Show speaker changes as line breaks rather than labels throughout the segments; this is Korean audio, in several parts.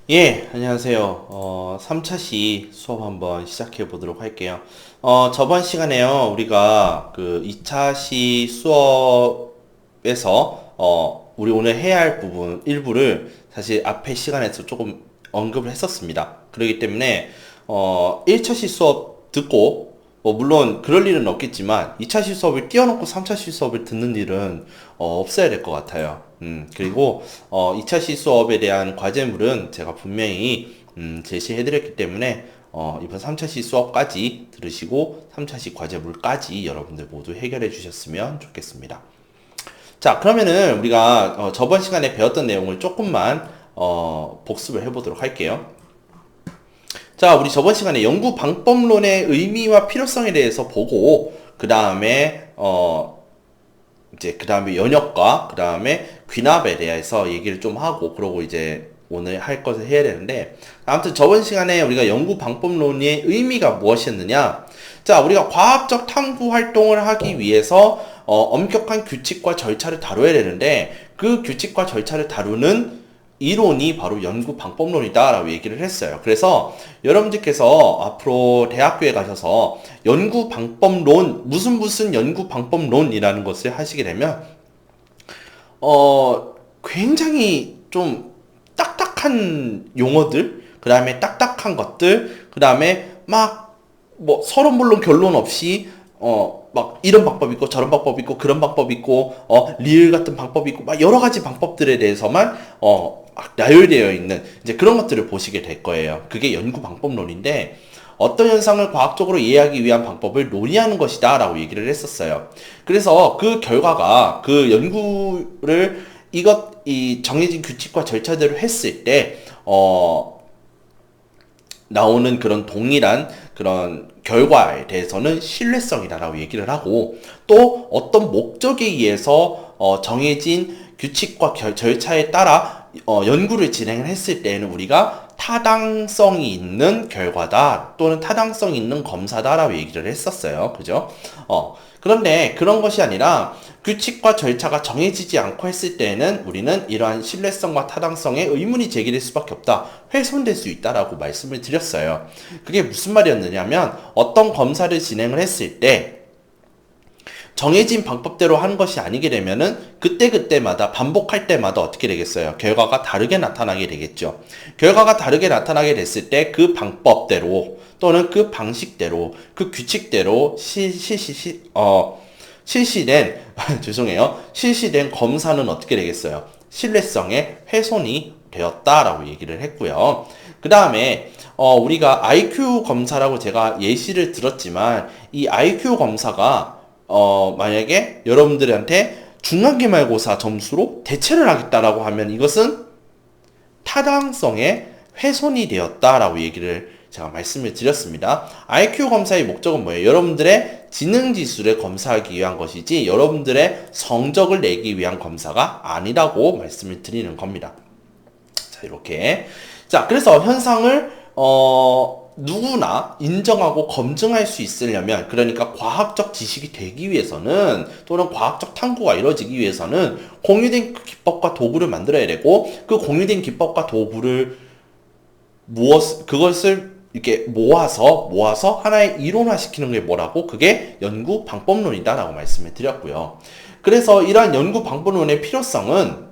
예, 안녕하세요. 3차시 수업 한번 시작해 보도록 할게요. 저번 시간에요, 우리가 그 2차시 수업에서, 우리 오늘 해야 할 부분 일부를 사실 앞에 시간에서 조금 언급을 했었습니다. 그렇기 때문에, 1차시 수업 듣고, 물론 그럴 일은 없겠지만, 2차시 수업을 띄워놓고 3차시 수업을 듣는 일은, 없어야 될 것 같아요. 그리고 2차 시수업에 대한 과제물은 제가 분명히 제시해드렸기 때문에 이번 3차 시수업까지 들으시고 3차 시 과제물까지 여러분들 모두 해결해 주셨으면 좋겠습니다. 자, 그러면은 우리가 저번 시간에 배웠던 내용을 조금만 복습을 해보도록 할게요. 자, 우리 저번 시간에 연구 방법론의 의미와 필요성에 대해서 보고 그 다음에 이제 그 다음에 연역과 그 다음에 귀납에 대해서 얘기를 좀 하고 그러고 이제 오늘 할 것을 해야 되는데, 아무튼 저번 시간에 우리가 연구 방법론의 의미가 무엇이었느냐. 자, 우리가 과학적 탐구 활동을 하기 위해서 엄격한 규칙과 절차를 다뤄야 되는데, 그 규칙과 절차를 다루는 이론이 바로 연구 방법론이다라고 얘기를 했어요. 그래서 여러분들께서 앞으로 대학교에 가셔서 연구 방법론, 무슨 연구 방법론이라는 것을 하시게 되면 굉장히 좀 딱딱한 용어들, 그 다음에 딱딱한 것들, 그 다음에 막 뭐 서로 물론 결론 없이 막 이런 방법 있고 저런 방법 있고 그런 방법 있고 리을 같은 방법 있고 막 여러 가지 방법들에 대해서만 막 나열되어 있는 이제 그런 것들을 보시게 될 거예요. 그게 연구 방법론인데, 어떤 현상을 과학적으로 이해하기 위한 방법을 논의하는 것이다라고 얘기를 했었어요. 그래서 그 결과가 그 연구를 이 정해진 규칙과 절차대로 했을 때 나오는 그런 동일한 그런 결과에 대해서는 신뢰성이다라고 얘기를 하고, 또 어떤 목적에 의해서 정해진 규칙과 절차에 따라 연구를 진행을 했을 때에는 우리가 타당성이 있는 결과다 또는 타당성이 있는 검사다라고 얘기를 했었어요. 그죠? 그런데 그런 것이 아니라 규칙과 절차가 정해지지 않고 했을 때에는 우리는 이러한 신뢰성과 타당성에 의문이 제기될 수밖에 없다. 훼손될 수 있다라고 말씀을 드렸어요. 그게 무슨 말이었느냐면, 어떤 검사를 진행을 했을 때 정해진 방법대로 하는 것이 아니게 되면은 그때그때마다 반복할 때마다 어떻게 되겠어요? 결과가 다르게 나타나게 되겠죠. 결과가 다르게 나타나게 됐을 때 그 방법대로 또는 그 방식대로 그 규칙대로 실시된 죄송해요. 실시된 검사는 어떻게 되겠어요? 신뢰성의 훼손이 되었다라고 얘기를 했고요. 그 다음에 우리가 IQ 검사라고 제가 예시를 들었지만, 이 IQ 검사가 만약에 여러분들한테 중간기말고사 점수로 대체를 하겠다라고 하면 이것은 타당성의 훼손이 되었다라고 얘기를 제가 말씀을 드렸습니다. IQ 검사의 목적은 뭐예요? 여러분들의 지능 지수를 검사하기 위한 것이지 여러분들의 성적을 내기 위한 검사가 아니라고 말씀을 드리는 겁니다. 자, 이렇게. 자, 그래서 현상을 누구나 인정하고 검증할 수 있으려면, 그러니까 과학적 지식이 되기 위해서는 또는 과학적 탐구가 이루어지기 위해서는 공유된 기법과 도구를 만들어야 되고, 그 공유된 기법과 도구를 그것을 이렇게 모아서 하나의 이론화시키는 게 뭐라고? 그게 연구 방법론이다라고 말씀을 드렸고요. 그래서 이러한 연구 방법론의 필요성은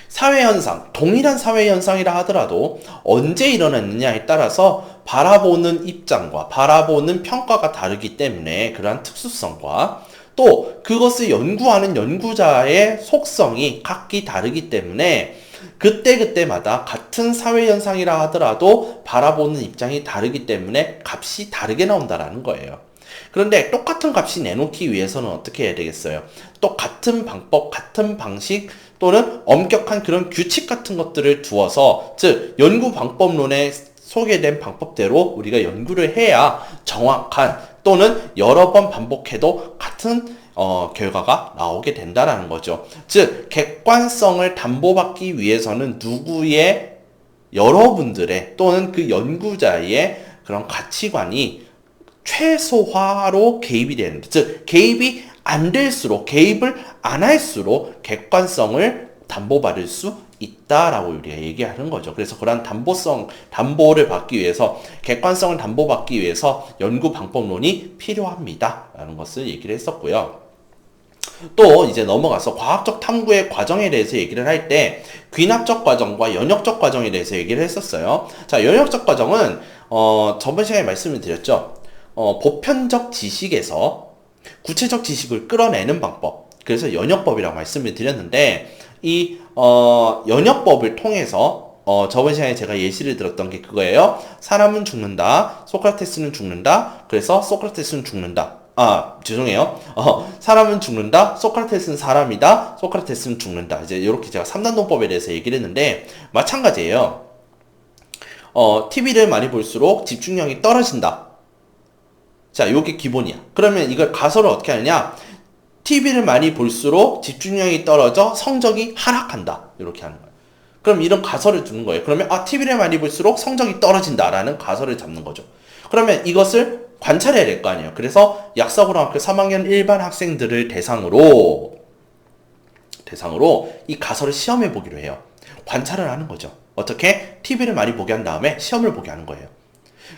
사회현상, 동일한 사회현상이라 하더라도 언제 일어났느냐에 따라서 바라보는 입장과 바라보는 평가가 다르기 때문에, 그러한 특수성과 또 그것을 연구하는 연구자의 속성이 각기 다르기 때문에 그때그때마다 같은 사회현상이라 하더라도 바라보는 입장이 다르기 때문에 값이 다르게 나온다라는 거예요. 그런데 똑같은 값이 내놓기 위해서는 어떻게 해야 되겠어요? 똑같은 방법, 같은 방식 또는 엄격한 그런 규칙 같은 것들을 두어서, 즉 연구 방법론에 소개된 방법대로 우리가 연구를 해야 정확한 또는 여러 번 반복해도 같은 결과가 나오게 된다라는 거죠. 즉 객관성을 담보받기 위해서는 여러분들의 또는 그 연구자의 그런 가치관이 최소화로 개입이 되는, 즉 개입을 안 할수록 객관성을 담보받을 수 있다라고 우리가 얘기하는 거죠. 그래서 그런 담보를 받기 위해서, 객관성을 담보받기 위해서 연구 방법론이 필요합니다. 라는 것을 얘기를 했었고요. 또 이제 넘어가서 과학적 탐구의 과정에 대해서 얘기를 할 때 귀납적 과정과 연역적 과정에 대해서 얘기를 했었어요. 자, 연역적 과정은 저번 시간에 말씀을 드렸죠. 보편적 지식에서 구체적 지식을 끌어내는 방법. 그래서 연역법이라고 말씀을 드렸는데 이 연역법을 통해서 저번 시간에 제가 예시를 들었던 게 그거예요. 사람은 죽는다. 소크라테스는 죽는다. 그래서 소크라테스는 죽는다. 죄송해요. 사람은 죽는다. 소크라테스는 사람이다. 소크라테스는 죽는다. 이제 이렇게 제가 3단논법에 대해서 얘기를 했는데 마찬가지예요. TV를 많이 볼수록 집중력이 떨어진다. 자, 요게 기본이야. 그러면 이걸 가설을 어떻게 하느냐? TV를 많이 볼수록 집중력이 떨어져 성적이 하락한다. 이렇게 하는 거예요. 그럼 이런 가설을 두는 거예요. 그러면 TV를 많이 볼수록 성적이 떨어진다라는 가설을 잡는 거죠. 그러면 이것을 관찰해야 될 거 아니에요. 그래서 약사고등학교 3학년 일반 학생들을 대상으로 이 가설을 시험해 보기로 해요. 관찰을 하는 거죠. 어떻게? TV를 많이 보게 한 다음에 시험을 보게 하는 거예요.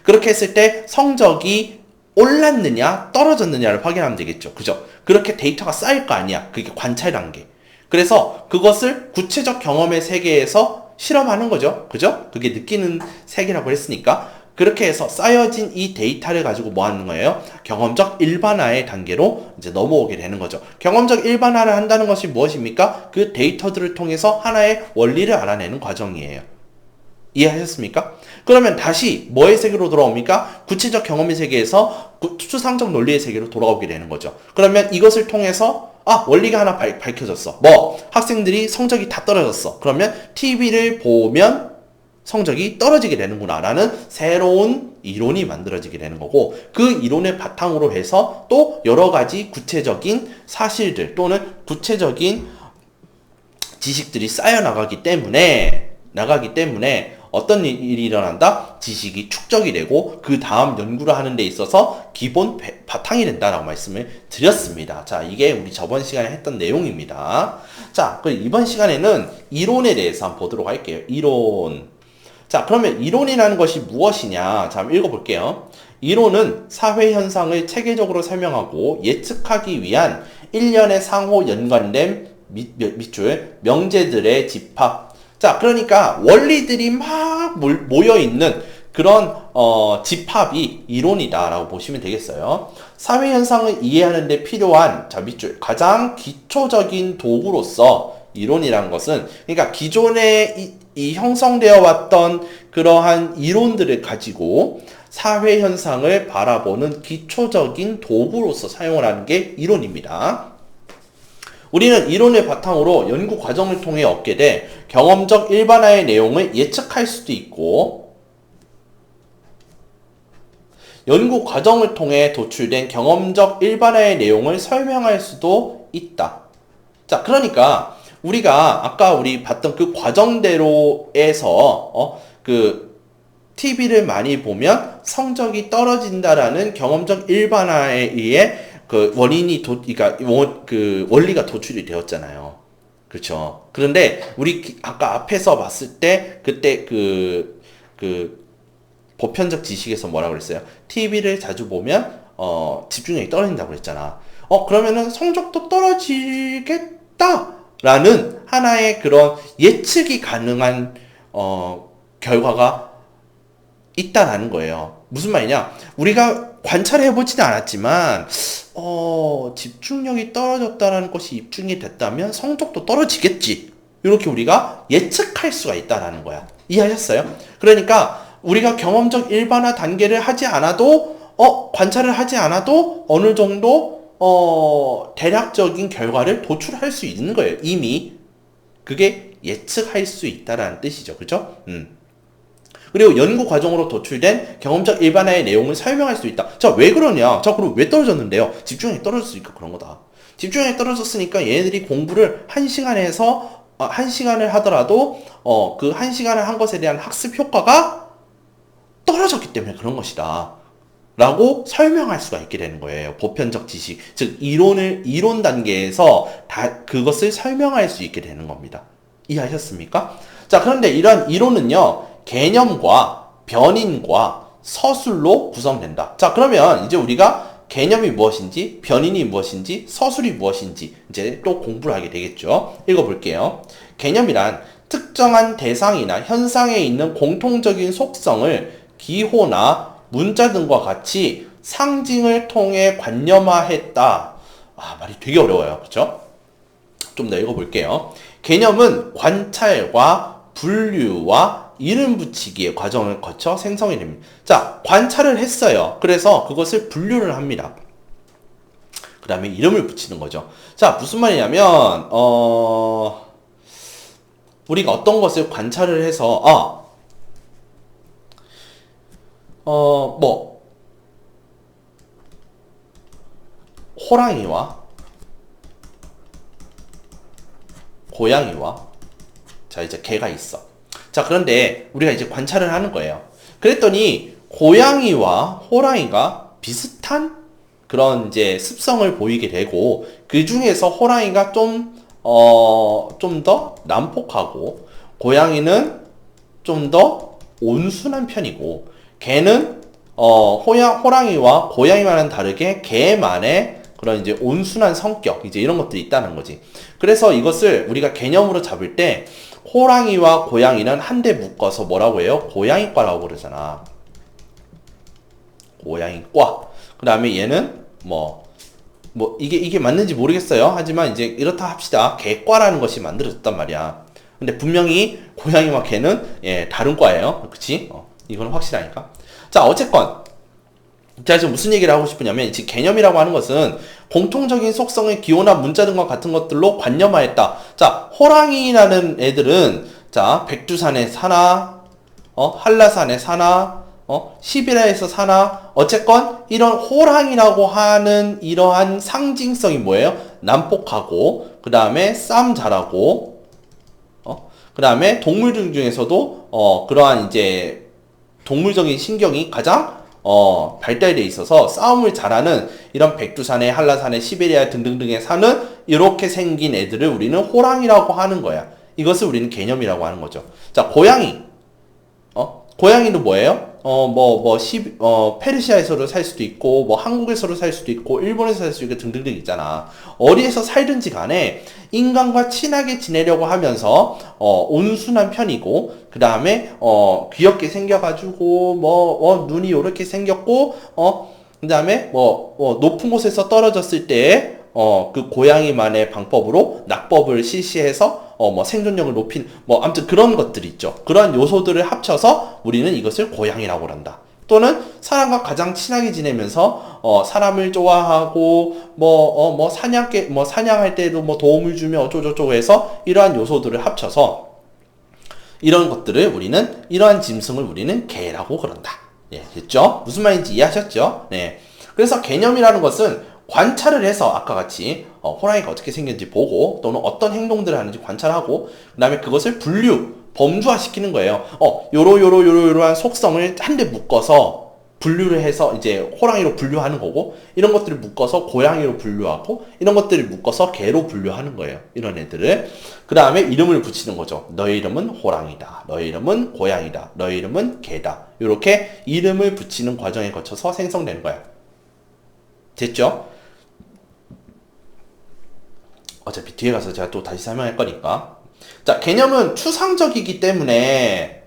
그렇게 했을 때 성적이 올랐느냐 떨어졌느냐를 확인하면 되겠죠. 그죠? 그렇게 데이터가 쌓일 거 아니야. 그게 관찰 단계. 그래서 그것을 구체적 경험의 세계에서 실험하는 거죠. 그죠? 그게 느끼는 세계라고 했으니까. 그렇게 해서 쌓여진 이 데이터를 가지고 뭐 하는 거예요? 경험적 일반화의 단계로 이제 넘어오게 되는 거죠. 경험적 일반화를 한다는 것이 무엇입니까? 그 데이터들을 통해서 하나의 원리를 알아내는 과정이에요. 이해하셨습니까? 그러면 다시 뭐의 세계로 돌아옵니까? 구체적 경험의 세계에서 추상적 논리의 세계로 돌아오게 되는 거죠. 그러면 이것을 통해서 원리가 하나 밝혀졌어. 학생들이 성적이 다 떨어졌어. 그러면 TV를 보면 성적이 떨어지게 되는구나 라는 새로운 이론이 만들어지게 되는 거고, 그 이론을 바탕으로 해서 또 여러 가지 구체적인 사실들 또는 구체적인 지식들이 쌓여 나가기 때문에 어떤 일이 일어난다? 지식이 축적이 되고 그 다음 연구를 하는 데 있어서 기본 바탕이 된다라고 말씀을 드렸습니다. 자, 이게 우리 저번 시간에 했던 내용입니다. 자, 그럼 이번 시간에는 이론에 대해서 한번 보도록 할게요. 이론. 자, 그러면 이론이라는 것이 무엇이냐? 자, 한번 읽어볼게요. 이론은 사회현상을 체계적으로 설명하고 예측하기 위한 일련의 상호 연관된 밑줄, 명제들의 집합. 자, 그러니까 원리들이 막 모여있는 그런 집합이 이론이다라고 보시면 되겠어요. 사회현상을 이해하는 데 필요한, 자, 밑줄, 가장 기초적인 도구로서 이론이라는 것은, 그러니까 기존에 이 형성되어 왔던 그러한 이론들을 가지고 사회현상을 바라보는 기초적인 도구로서 사용을 하는 게 이론입니다. 우리는 이론을 바탕으로 연구 과정을 통해 얻게 돼 경험적 일반화의 내용을 예측할 수도 있고, 연구 과정을 통해 도출된 경험적 일반화의 내용을 설명할 수도 있다. 자, 그러니까 우리가 아까 우리 봤던 그 과정대로에서 TV를 많이 보면 성적이 떨어진다라는 경험적 일반화에 의해 그 원리가 도출이 되었잖아요. 그렇죠. 그런데 우리 아까 앞에서 봤을 때 그때 그 보편적 지식에서 뭐라고 그랬어요? TV를 자주 보면 집중력이 떨어진다고 그랬잖아. 그러면은 성적도 떨어지겠다라는 하나의 그런 예측이 가능한 결과가 있다라는 거예요. 무슨 말이냐? 우리가 관찰해보지는 않았지만 집중력이 떨어졌다라는 것이 입증이 됐다면 성적도 떨어지겠지. 이렇게 우리가 예측할 수가 있다라는 거야. 이해하셨어요? 그러니까 우리가 경험적 일반화 단계를 하지 않아도 관찰을 하지 않아도 어느 정도 대략적인 결과를 도출할 수 있는 거예요. 이미 그게 예측할 수 있다라는 뜻이죠. 그죠? 그리고 연구 과정으로 도출된 경험적 일반화의 내용을 설명할 수 있다. 자, 왜 그러냐? 자, 그럼 왜 떨어졌는데요? 집중력이 떨어졌으니까 그런 거다. 집중력이 떨어졌으니까 얘네들이 공부를 1시간을 하더라도 그 1시간을 한 것에 대한 학습 효과가 떨어졌기 때문에 그런 것이다. 라고 설명할 수가 있게 되는 거예요. 보편적 지식. 즉, 이론 단계에서 그것을 설명할 수 있게 되는 겁니다. 이해하셨습니까? 자, 그런데 이런 이론은요, 개념과 변인과 서술로 구성된다. 자, 그러면 이제 우리가 개념이 무엇인지, 변인이 무엇인지, 서술이 무엇인지 이제 또 공부를 하게 되겠죠. 읽어볼게요. 개념이란 특정한 대상이나 현상에 있는 공통적인 속성을 기호나 문자 등과 같이 상징을 통해 관념화했다. 아, 말이 되게 어려워요. 그렇죠? 좀 더 읽어볼게요. 개념은 관찰과 분류와 이름 붙이기의 과정을 거쳐 생성이 됩니다. 자, 관찰을 했어요. 그래서 그것을 분류를 합니다. 그 다음에 이름을 붙이는 거죠. 자, 무슨 말이냐면 우리가 어떤 것을 관찰을 해서 호랑이와 고양이와 자 이제 개가 있어. 자, 그런데 우리가 이제 관찰을 하는 거예요. 그랬더니 고양이와 호랑이가 비슷한 그런 이제 습성을 보이게 되고, 그 중에서 호랑이가 좀 더 난폭하고 고양이는 좀 더 온순한 편이고, 개는 호랑이와 고양이와는 다르게 개만의 그런 이제 온순한 성격, 이제 이런 것들이 있다는 거지. 그래서 이것을 우리가 개념으로 잡을 때 호랑이와 고양이는 한데 묶어서 뭐라고 해요? 고양이과라고 그러잖아. 고양이과. 그 다음에 얘는 이게 맞는지 모르겠어요. 하지만 이제 이렇다 합시다. 개과라는 것이 만들어졌단 말이야. 근데 분명히 고양이와 개는 다른 과예요. 그치? 이건 확실하니까. 자, 어쨌건 제가 지금 무슨 얘기를 하고 싶으냐면, 지금 개념이라고 하는 것은 공통적인 속성의 기호나 문자 등과 같은 것들로 관념화했다. 자, 호랑이라는 애들은 자, 백두산에 사나, 한라산에 사나, 시베리아에서 사나, 어쨌건 이런 호랑이라고 하는 이러한 상징성이 뭐예요? 난폭하고, 그 다음에 싸움 잘하고, 그 다음에 동물들 중에서도 그러한 이제 동물적인 신경이 가장 발달되어 있어서 싸움을 잘하는 이런 백두산에 한라산에 시베리아 등등등에 사는 이렇게 생긴 애들을 우리는 호랑이라고 하는 거야. 이것을 우리는 개념이라고 하는 거죠. 자, 고양이. 고양이는 뭐예요? 페르시아에서도 살 수도 있고, 한국에서도 살 수도 있고, 일본에서 살 수도 있고, 등등등 있잖아. 어디에서 살든지 간에 인간과 친하게 지내려고 하면서, 온순한 편이고, 그 다음에, 귀엽게 생겨가지고, 눈이 요렇게 생겼고, 그 다음에, 높은 곳에서 떨어졌을 때, 그 고양이만의 방법으로 낙법을 실시해서 생존력을 높인 아무튼 그런 것들이 있죠. 그런 요소들을 합쳐서 우리는 이것을 고양이라고 한다. 또는 사람과 가장 친하게 지내면서 사람을 좋아하고 사냥할 때도 도움을 주며 어쩌고저쩌고 해서 이러한 요소들을 합쳐서 이런 것들을 우리는 이러한 짐승을 우리는 개라고 그런다. 예, 됐죠? 무슨 말인지 이해하셨죠? 네. 그래서 개념이라는 것은 관찰을 해서 아까 같이 호랑이가 어떻게 생겼는지 보고, 또는 어떤 행동들을 하는지 관찰하고, 그 다음에 그것을 범주화시키는 거예요. 요러한 속성을 한데 묶어서 분류를 해서 이제 호랑이로 분류하는 거고, 이런 것들을 묶어서 고양이로 분류하고, 이런 것들을 묶어서 개로 분류하는 거예요. 이런 애들을. 그 다음에 이름을 붙이는 거죠. 너의 이름은 호랑이다. 너의 이름은 고양이다. 너의 이름은 개다. 이렇게 이름을 붙이는 과정에 거쳐서 생성되는 거야. 됐죠? 어차피 뒤에 가서 제가 또 다시 설명할 거니까. 자, 개념은 추상적이기 때문에,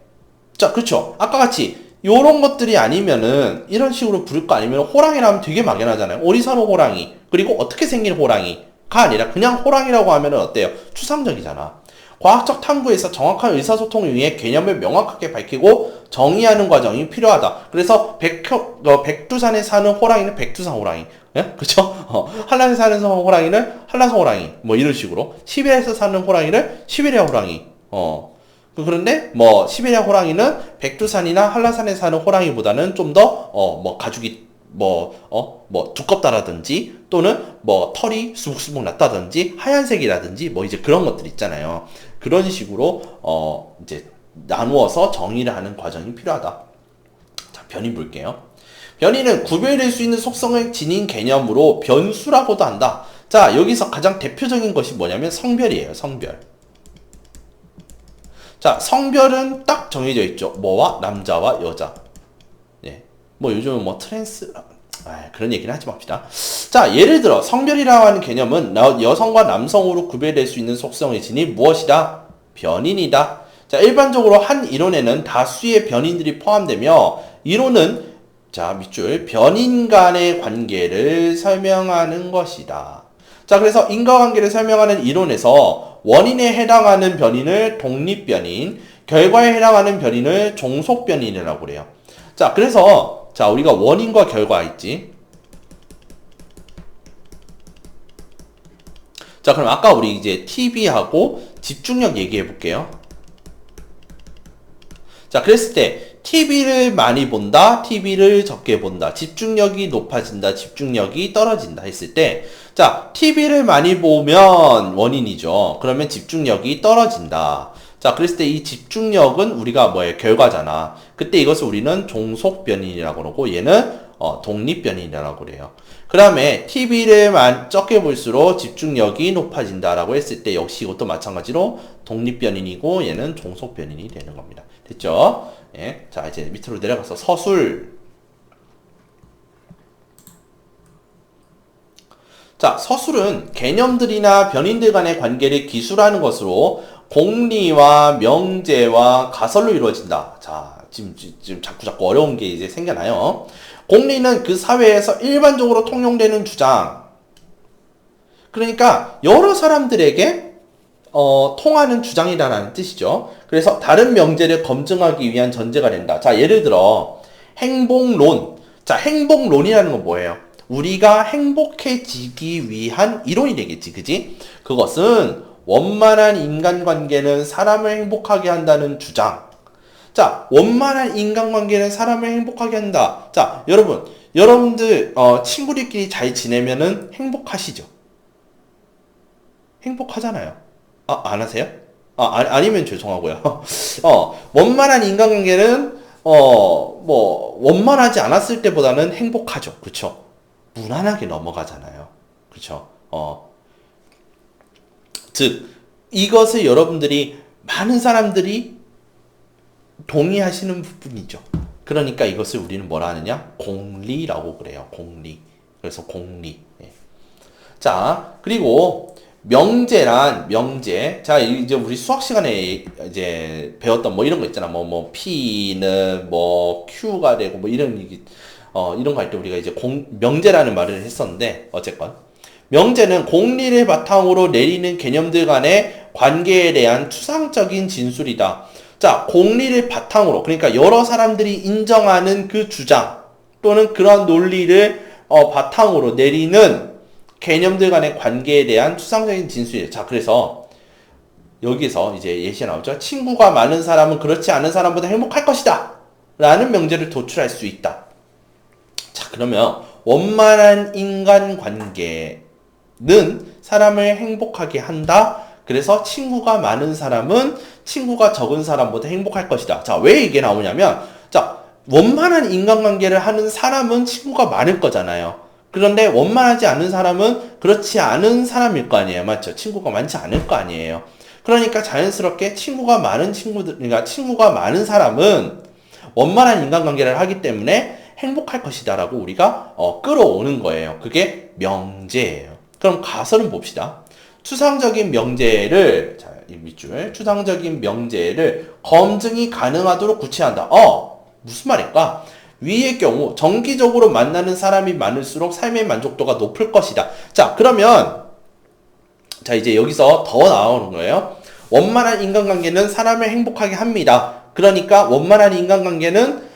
자, 그쵸? 아까 같이 요런 것들이 아니면은 이런 식으로 부를 거 아니면 호랑이라면 되게 막연하잖아요. 어디 사는 호랑이, 그리고 어떻게 생긴 호랑이가 아니라 그냥 호랑이라고 하면은 어때요? 추상적이잖아. 과학적 탐구에서 정확한 의사소통을 위해 개념을 명확하게 밝히고 정의하는 과정이 필요하다. 그래서 백두산에 사는 호랑이는 백두산 호랑이, 예? 그쵸? 한라산에 사는 호랑이는 한라산 호랑이, 이런 식으로. 시베리아에서 사는 호랑이를 시베리아 호랑이. 그런데 시베리아 호랑이는 백두산이나 한라산에 사는 호랑이보다는 좀 더 가죽이 두껍다라든지, 또는 털이 수북수북 났다든지, 하얀색이라든지, 이제 그런 것들 있잖아요. 그런 식으로 이제 나누어서 정의를 하는 과정이 필요하다. 자, 변인 볼게요. 변인은 구별될 수 있는 속성을 지닌 개념으로 변수라고도 한다. 자, 여기서 가장 대표적인 것이 뭐냐면 성별이에요. 성별. 자, 성별은 딱 정해져 있죠. 뭐와? 남자와 여자. 예. 뭐 요즘은 뭐 트랜스, 그런 얘기는 하지 맙시다. 자, 예를 들어 성별이라고 하는 개념은 여성과 남성으로 구별될 수 있는 속성을 지닌 무엇이다? 변인이다. 자, 일반적으로 한 이론에는 다수의 변인들이 포함되며 이론은 자, 밑줄 변인 간의 관계를 설명하는 것이다. 자, 그래서 인과관계를 설명하는 이론에서 원인에 해당하는 변인을 독립변인, 결과에 해당하는 변인을 종속변인이라고 그래요. 자, 그래서 자, 우리가 원인과 결과 있지. 자, 그럼 아까 우리 이제 TV하고 집중력 얘기해 볼게요. 자, 그랬을 때 TV를 많이 본다, TV를 적게 본다, 집중력이 높아진다, 집중력이 떨어진다 했을 때, 자, TV를 많이 보면 원인이죠. 그러면 집중력이 떨어진다. 자, 그랬을 때 이 집중력은 우리가 뭐예요? 결과잖아. 그때 이것을 우리는 종속변인이라고 그러고 얘는 독립변인이라고 그래요. 그 다음에 TV를 적게 볼수록 집중력이 높아진다라고 했을 때 역시 이것도 마찬가지로 독립변인이고 얘는 종속변인이 되는 겁니다. 됐죠? 예. 자, 이제 밑으로 내려가서 서술. 자, 서술은 개념들이나 변인들 간의 관계를 기술하는 것으로 공리와 명제와 가설로 이루어진다. 자, 지금 자꾸 어려운 게 이제 생겨나요. 공리는 그 사회에서 일반적으로 통용되는 주장. 그러니까 여러 사람들에게 통하는 주장이라는 뜻이죠. 그래서 다른 명제를 검증하기 위한 전제가 된다. 자, 예를 들어 행복론. 자, 행복론이라는 건 뭐예요? 우리가 행복해지기 위한 이론이 되겠지, 그지? 그것은 원만한 인간관계는 사람을 행복하게 한다는 주장. 자, 원만한 인간관계는 사람을 행복하게 한다. 자, 여러분들 친구들끼리 잘 지내면은 행복하시죠? 행복하잖아요. 안 하세요? 아니면 죄송하고요. 원만한 인간관계는 원만하지 않았을 때보다는 행복하죠. 그렇죠? 무난하게 넘어가잖아요. 그렇죠? 즉 이것을 여러분들이 많은 사람들이 동의하시는 부분이죠. 그러니까 이것을 우리는 뭐라 하느냐? 공리라고 그래요. 공리. 그래서 공리. 예. 자, 그리고 명제란 명제. 자, 이제 우리 수학 시간에 이제 배웠던 뭐 이런 거 있잖아. P는 뭐 Q가 되고 뭐 이런 거 할 때 우리가 이제 명제라는 말을 했었는데 어쨌건 명제는 공리를 바탕으로 내리는 개념들 간의 관계에 대한 추상적인 진술이다. 자, 공리를 바탕으로, 그러니까 여러 사람들이 인정하는 그 주장 또는 그런 논리를 바탕으로 내리는 개념들 간의 관계에 대한 추상적인 진술이에요. 자, 그래서 여기서 이제 예시가 나오죠. 친구가 많은 사람은 그렇지 않은 사람보다 행복할 것이다 라는 명제를 도출할 수 있다. 자, 그러면 원만한 인간관계는 사람을 행복하게 한다. 그래서 친구가 많은 사람은 친구가 적은 사람보다 행복할 것이다. 자, 왜 이게 나오냐면, 자, 원만한 인간관계를 하는 사람은 친구가 많을 거잖아요. 그런데 원만하지 않은 사람은 그렇지 않은 사람일 거 아니에요. 맞죠? 친구가 많지 않을 거 아니에요. 그러니까 자연스럽게 친구가 많은 그러니까 친구가 많은 사람은 원만한 인간관계를 하기 때문에 행복할 것이다 라고 우리가 끌어오는 거예요. 그게 명제예요. 그럼 가설은 봅시다. 추상적인 명제를, 자, 이 밑줄, 추상적인 명제를 검증이 가능하도록 구체한다. 무슨 말일까? 위의 경우 정기적으로 만나는 사람이 많을수록 삶의 만족도가 높을 것이다. 자, 그러면 자, 이제 여기서 더 나오는 거예요. 원만한 인간관계는 사람을 행복하게 합니다. 그러니까 원만한 인간관계는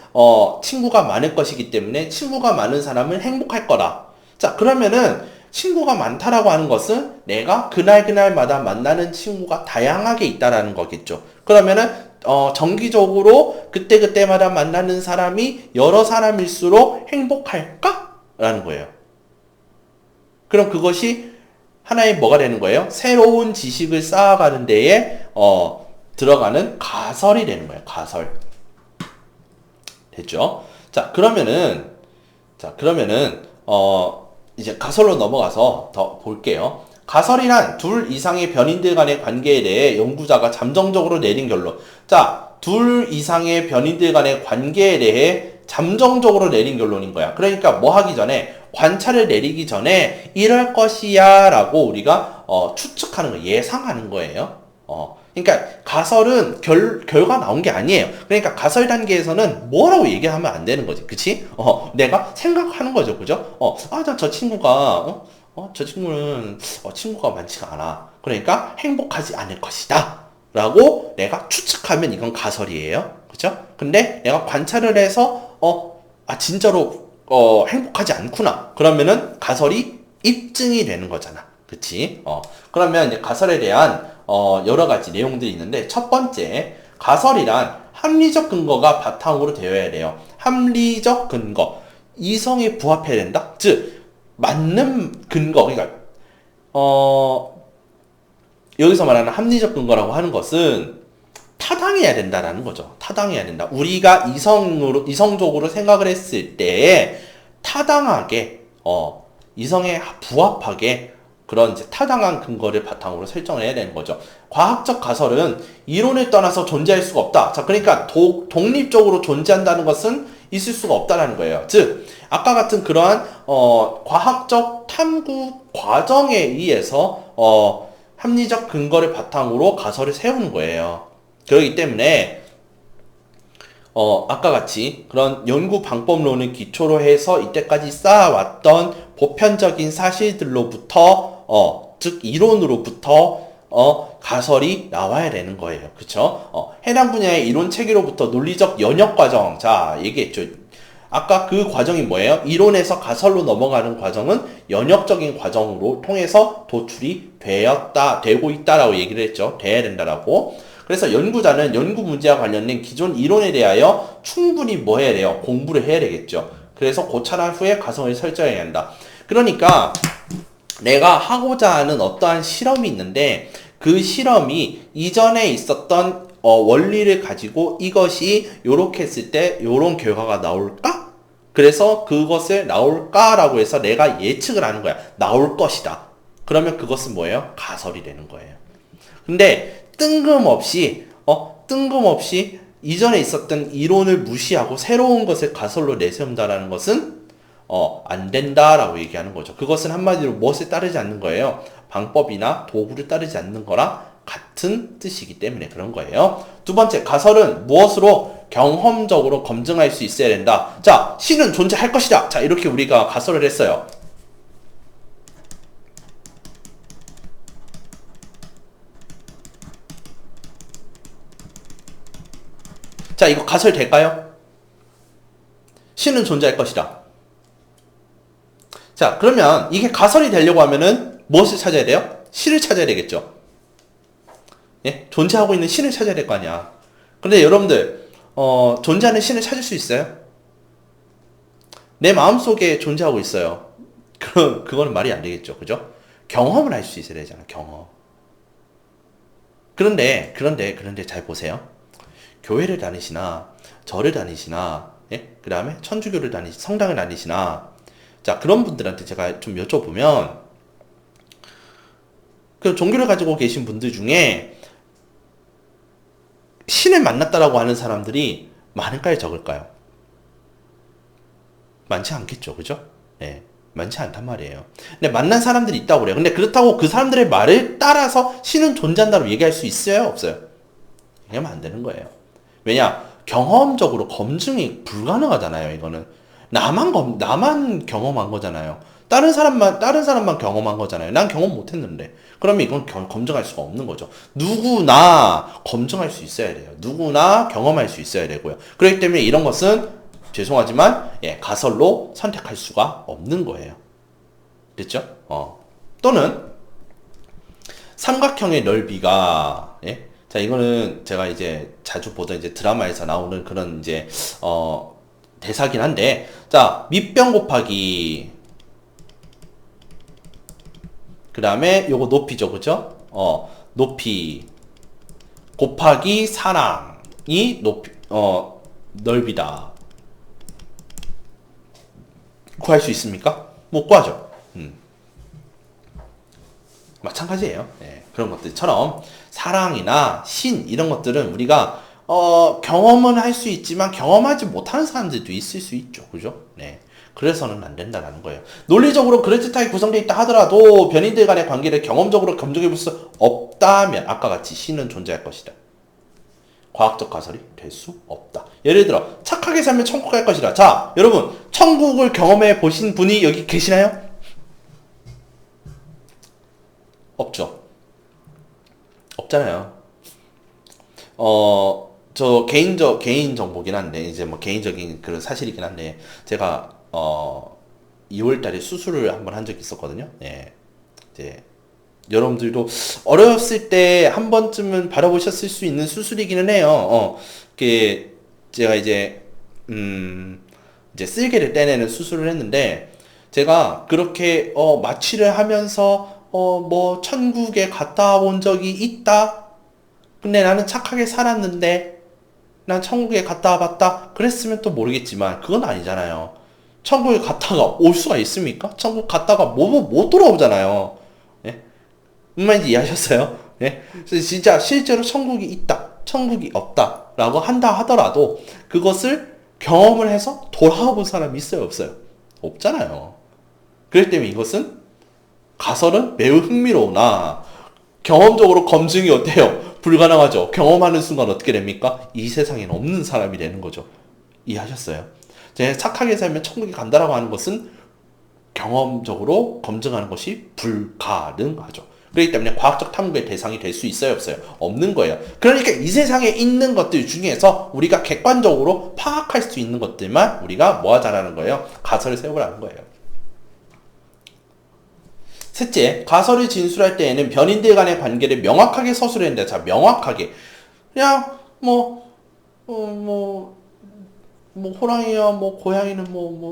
친구가 많을 것이기 때문에 친구가 많은 사람은 행복할 거다. 자, 그러면은 친구가 많다라고 하는 것은 내가 그날마다 만나는 친구가 다양하게 있다라는 거겠죠. 그러면은 정기적으로 그때마다 만나는 사람이 여러 사람일수록 행복할까? 라는 거예요. 그럼 그것이 하나의 뭐가 되는 거예요? 새로운 지식을 쌓아가는 데에 들어가는 가설이 되는 거예요. 가설. 됐죠? 자, 그러면은 이제 가설로 넘어가서 더 볼게요. 가설이란 둘 이상의 변인들 간의 관계에 대해 연구자가 잠정적으로 내린 결론. 자, 둘 이상의 변인들 간의 관계에 대해 잠정적으로 내린 결론인 거야. 그러니까 뭐 하기 전에, 관찰을 내리기 전에 이럴 것이야 라고 우리가 추측하는 거, 예상하는 거예요. 그러니까 가설은 결과 나온 게 아니에요. 그러니까 가설 단계에서는 뭐라고 얘기하면 안 되는 거지. 그치? 내가 생각하는 거죠. 그죠? 저 친구가, 저 친구는, 친구가 많지가 않아. 그러니까 행복하지 않을 것이다. 라고 내가 추측하면 이건 가설이에요. 그죠? 근데 내가 관찰을 해서, 진짜로, 행복하지 않구나. 그러면은 가설이 입증이 되는 거잖아. 그치? 그러면 이제 가설에 대한, 여러 가지 내용들이 있는데, 첫 번째, 가설이란 합리적 근거가 바탕으로 되어야 돼요. 합리적 근거. 이성에 부합해야 된다? 즉, 맞는 근거. 그러니까, 여기서 말하는 합리적 근거라고 하는 것은 타당해야 된다라는 거죠. 타당해야 된다. 우리가 이성적으로 생각을 했을 때 타당하게, 이성에 부합하게 그런 이제 타당한 근거를 바탕으로 설정을 해야 되는 거죠. 과학적 가설은 이론을 떠나서 존재할 수가 없다. 자, 그러니까 독립적으로 존재한다는 것은 있을 수가 없다라는 거예요. 즉, 아까 같은 그러한 과학적 탐구 과정에 의해서 합리적 근거를 바탕으로 가설을 세우는 거예요. 그렇기 때문에 아까 같이 그런 연구 방법론을 기초로 해서 이때까지 쌓아왔던 보편적인 사실들로부터 즉 이론으로부터 가설이 나와야 되는 거예요. 그쵸? 해당 분야의 이론 체계로부터 논리적 연역 과정. 자, 얘기했죠. 아까 그 과정이 뭐예요? 이론에서 가설로 넘어가는 과정은 연역적인 과정으로 통해서 도출이 되고 있다라고 얘기를 했죠. 돼야 된다라고. 그래서 연구자는 연구 문제와 관련된 기존 이론에 대하여 충분히 뭐 해야 돼요? 공부를 해야 되겠죠. 그래서 고찰한 후에 가설을 설정해야 한다. 그러니까 내가 하고자 하는 어떠한 실험이 있는데 그 실험이 이전에 있었던 원리를 가지고 이것이 요렇게 했을 때 요런 결과가 나올까? 그래서 그것을 나올까라고 해서 내가 예측을 하는 거야. 나올 것이다. 그러면 그것은 뭐예요? 가설이 되는 거예요. 근데 뜬금없이 이전에 있었던 이론을 무시하고 새로운 것을 가설로 내세운다라는 것은 안 된다라고 얘기하는 거죠. 그것은 한마디로 무엇을 따르지 않는 거예요? 방법이나 도구를 따르지 않는 거랑 같은 뜻이기 때문에 그런 거예요. 두 번째, 가설은 무엇으로 경험적으로 검증할 수 있어야 된다. 자, 신은 존재할 것이다. 자, 이렇게 우리가 가설을 했어요. 자, 이거 가설 될까요? 신은 존재할 것이다. 자, 그러면 이게 가설이 되려고 하면은 무엇을 찾아야 돼요? 신을 찾아야 되겠죠. 예? 존재하고 있는 신을 찾아야 될 거 아니야. 근데 여러분들, 존재하는 신을 찾을 수 있어요? 내 마음속에 존재하고 있어요. 그거는 말이 안 되겠죠. 그죠? 경험을 할 수 있어야 되잖아, 경험. 그런데 잘 보세요. 교회를 다니시나, 절을 다니시나, 예? 그 다음에 천주교를 성당을 다니시나, 자, 그런 분들한테 제가 좀 여쭤보면, 그 종교를 가지고 계신 분들 중에 신을 만났다라고 하는 사람들이 많을까요, 적을까요? 많지 않겠죠, 그죠? 네, 많지 않단 말이에요. 근데 만난 사람들이 있다고 그래요. 근데 그렇다고 그 사람들의 말을 따라서 신은 존재한다고 얘기할 수 있어요, 없어요? 얘기하면 안 되는 거예요. 왜냐? 경험적으로 검증이 불가능하잖아요, 이거는. 나만 경험한 거잖아요. 다른 사람만 경험한 거잖아요. 난 경험 못 했는데. 그러면 이건 검증할 수가 없는 거죠. 누구나 검증할 수 있어야 돼요. 누구나 경험할 수 있어야 되고요. 그렇기 때문에 이런 것은 죄송하지만, 가설로 선택할 수가 없는 거예요. 됐죠? 또는, 삼각형의 넓이가, 자, 이거는 제가 이제 자주 보던 이제 드라마에서 나오는 그런 이제, 대사긴 한데, 자, 밑변 곱하기, 그 다음에 요거 높이죠, 그죠? 높이, 곱하기 사랑이 넓이다. 구할 수 있습니까? 못 구하죠. 마찬가지예요. 예, 그런 것들처럼 사랑이나 신 이런 것들은 우리가 경험은 할 수 있지만 경험하지 못하는 사람들도 있을 수 있죠. 그죠? 네. 그래서는 안 된다라는 거예요. 논리적으로 그럴듯하게 구성되어 있다 하더라도 변인들 간의 관계를 경험적으로 검증해 볼 수 없다면 아까 같이 신은 존재할 것이다. 과학적 가설이 될 수 없다. 예를 들어 착하게 살면 천국 갈 것이다. 자, 여러분 천국을 경험해 보신 분이 여기 계시나요? 없죠. 없잖아요. 저 개인 정보긴 한데 이제 뭐 개인적인 그런 사실이긴 한데 제가 2월 달에 수술을 한번 한 적이 있었거든요. 예. 이제 여러분들도 어렸을 때 한 번쯤은 받아보셨을 수 있는 수술이기는 해요. 그 제가 이제 쓸개를 떼내는 수술을 했는데 제가 그렇게 마취를 하면서 뭐 천국에 갔다 온 적이 있다. 근데 나는 착하게 살았는데 난 천국에 갔다 와봤다. 그랬으면 또 모르겠지만 그건 아니잖아요. 천국에 갔다가 올 수가 있습니까? 천국 갔다가 못 돌아오잖아요. 예? 무슨 말인지 이해하셨어요? 예? 그래서 진짜 실제로 천국이 있다, 천국이 없다 라고 한다 하더라도 그것을 경험을 해서 돌아와 본 사람이 있어요, 없어요? 없잖아요. 그렇기 때문에 이것은 가설은 매우 흥미로우나 경험적으로 검증이 어때요? 불가능하죠. 경험하는 순간 어떻게 됩니까? 이 세상에는 없는 사람이 되는 거죠. 이해하셨어요? 제가 착하게 살면 천국에 간다라고 하는 것은 경험적으로 검증하는 것이 불가능하죠. 그렇기 때문에 과학적 탐구의 대상이 될 수 있어요, 없어요? 없는 거예요. 그러니까 이 세상에 있는 것들 중에서 우리가 객관적으로 파악할 수 있는 것들만 우리가 뭐 하자라는 거예요? 가설을 세우라는 거예요. 셋째, 가설을 진술할 때에는 변인들 간의 관계를 명확하게 서술해야 된다. 자, 명확하게. 그냥, 호랑이와 고양이는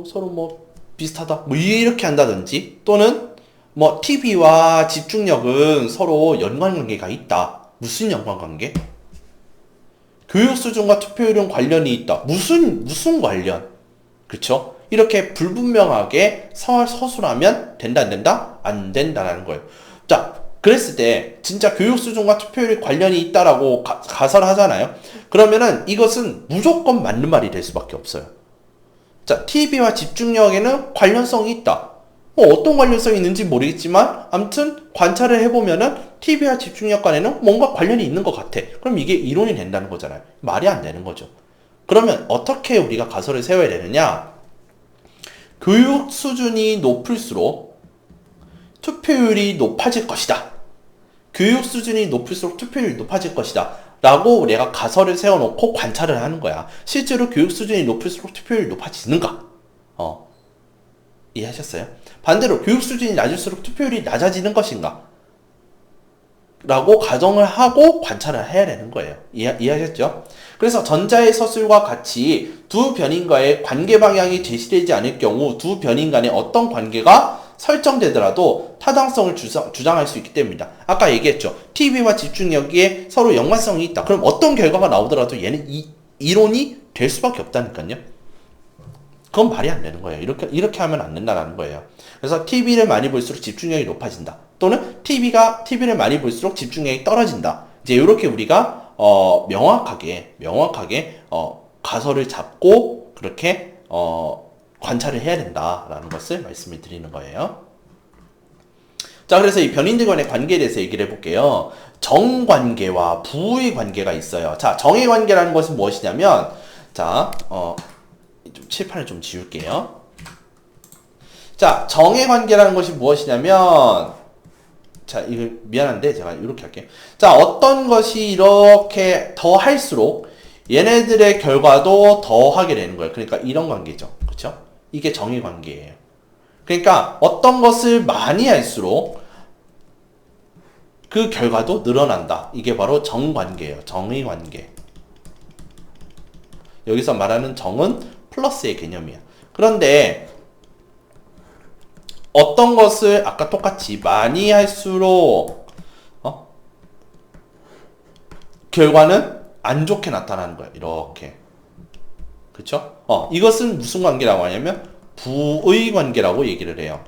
서로 비슷하다. 이렇게 한다든지, 또는, TV와 집중력은 서로 연관관계가 있다. 무슨 연관관계? 교육 수준과 투표율은 관련이 있다. 무슨 관련? 그쵸? 이렇게 불분명하게 서술하면 된다, 안 된다? 안 된다라는 거예요. 자, 그랬을 때 진짜 교육 수준과 투표율이 관련이 있다라고 가설하잖아요. 그러면은 이것은 무조건 맞는 말이 될 수밖에 없어요. 자, TV와 집중력에는 관련성이 있다. 어떤 관련성이 있는지 모르겠지만 아무튼 관찰을 해보면은 TV와 집중력 간에는 뭔가 관련이 있는 것 같아. 그럼 이게 이론이 된다는 거잖아요. 말이 안 되는 거죠. 그러면 어떻게 우리가 가설을 세워야 되느냐? 교육 수준이 높을수록 투표율이 높아질 것이다. 교육 수준이 높을수록 투표율이 높아질 것이다. 라고 내가 가설을 세워놓고 관찰을 하는 거야. 실제로 교육 수준이 높을수록 투표율이 높아지는가? 이해하셨어요? 반대로 교육 수준이 낮을수록 투표율이 낮아지는 것인가? 라고 가정을 하고 관찰을 해야 되는 거예요. 이해하셨죠? 그래서 전자의 서술과 같이 두 변인과의 관계 방향이 제시되지 않을 경우 두 변인 간의 어떤 관계가 설정되더라도 타당성을 주장할 수 있기 때문이다. 아까 얘기했죠. TV와 집중력에 서로 연관성이 있다. 그럼 어떤 결과가 나오더라도 얘는 이론이 될 수밖에 없다니까요. 그건 말이 안 되는 거예요. 이렇게 하면 안 된다는 거예요. 그래서 TV를 많이 볼수록 집중력이 높아진다. 또는 TV를 많이 볼수록 집중력이 떨어진다. 이제 이렇게 우리가 명확하게 가설을 잡고 그렇게 관찰을 해야 된다라는 것을 말씀을 드리는 거예요. 자, 그래서 이 변인들 간의 관계에 대해서 얘기를 해볼게요. 정관계와 부의 관계가 있어요. 자, 정의 관계라는 것은 무엇이냐면, 자, 칠판을 좀 지울게요. 자, 정의 관계라는 것이 무엇이냐면, 자, 이거 미안한데 제가 이렇게 할게요. 자, 어떤 것이 이렇게 더 할수록 얘네들의 결과도 더 하게 되는 거예요. 그러니까 이런 관계죠. 그렇죠? 이게 정의 관계예요. 그러니까 어떤 것을 많이 할수록 그 결과도 늘어난다. 이게 바로 정관계예요. 정의 관계. 여기서 말하는 정은 플러스의 개념이야. 그런데 어떤 것을 아까 똑같이 많이 할수록 결과는 안 좋게 나타나는 거야. 이렇게. 그쵸? 이것은 무슨 관계라고 하냐면 부의 관계라고 얘기를 해요.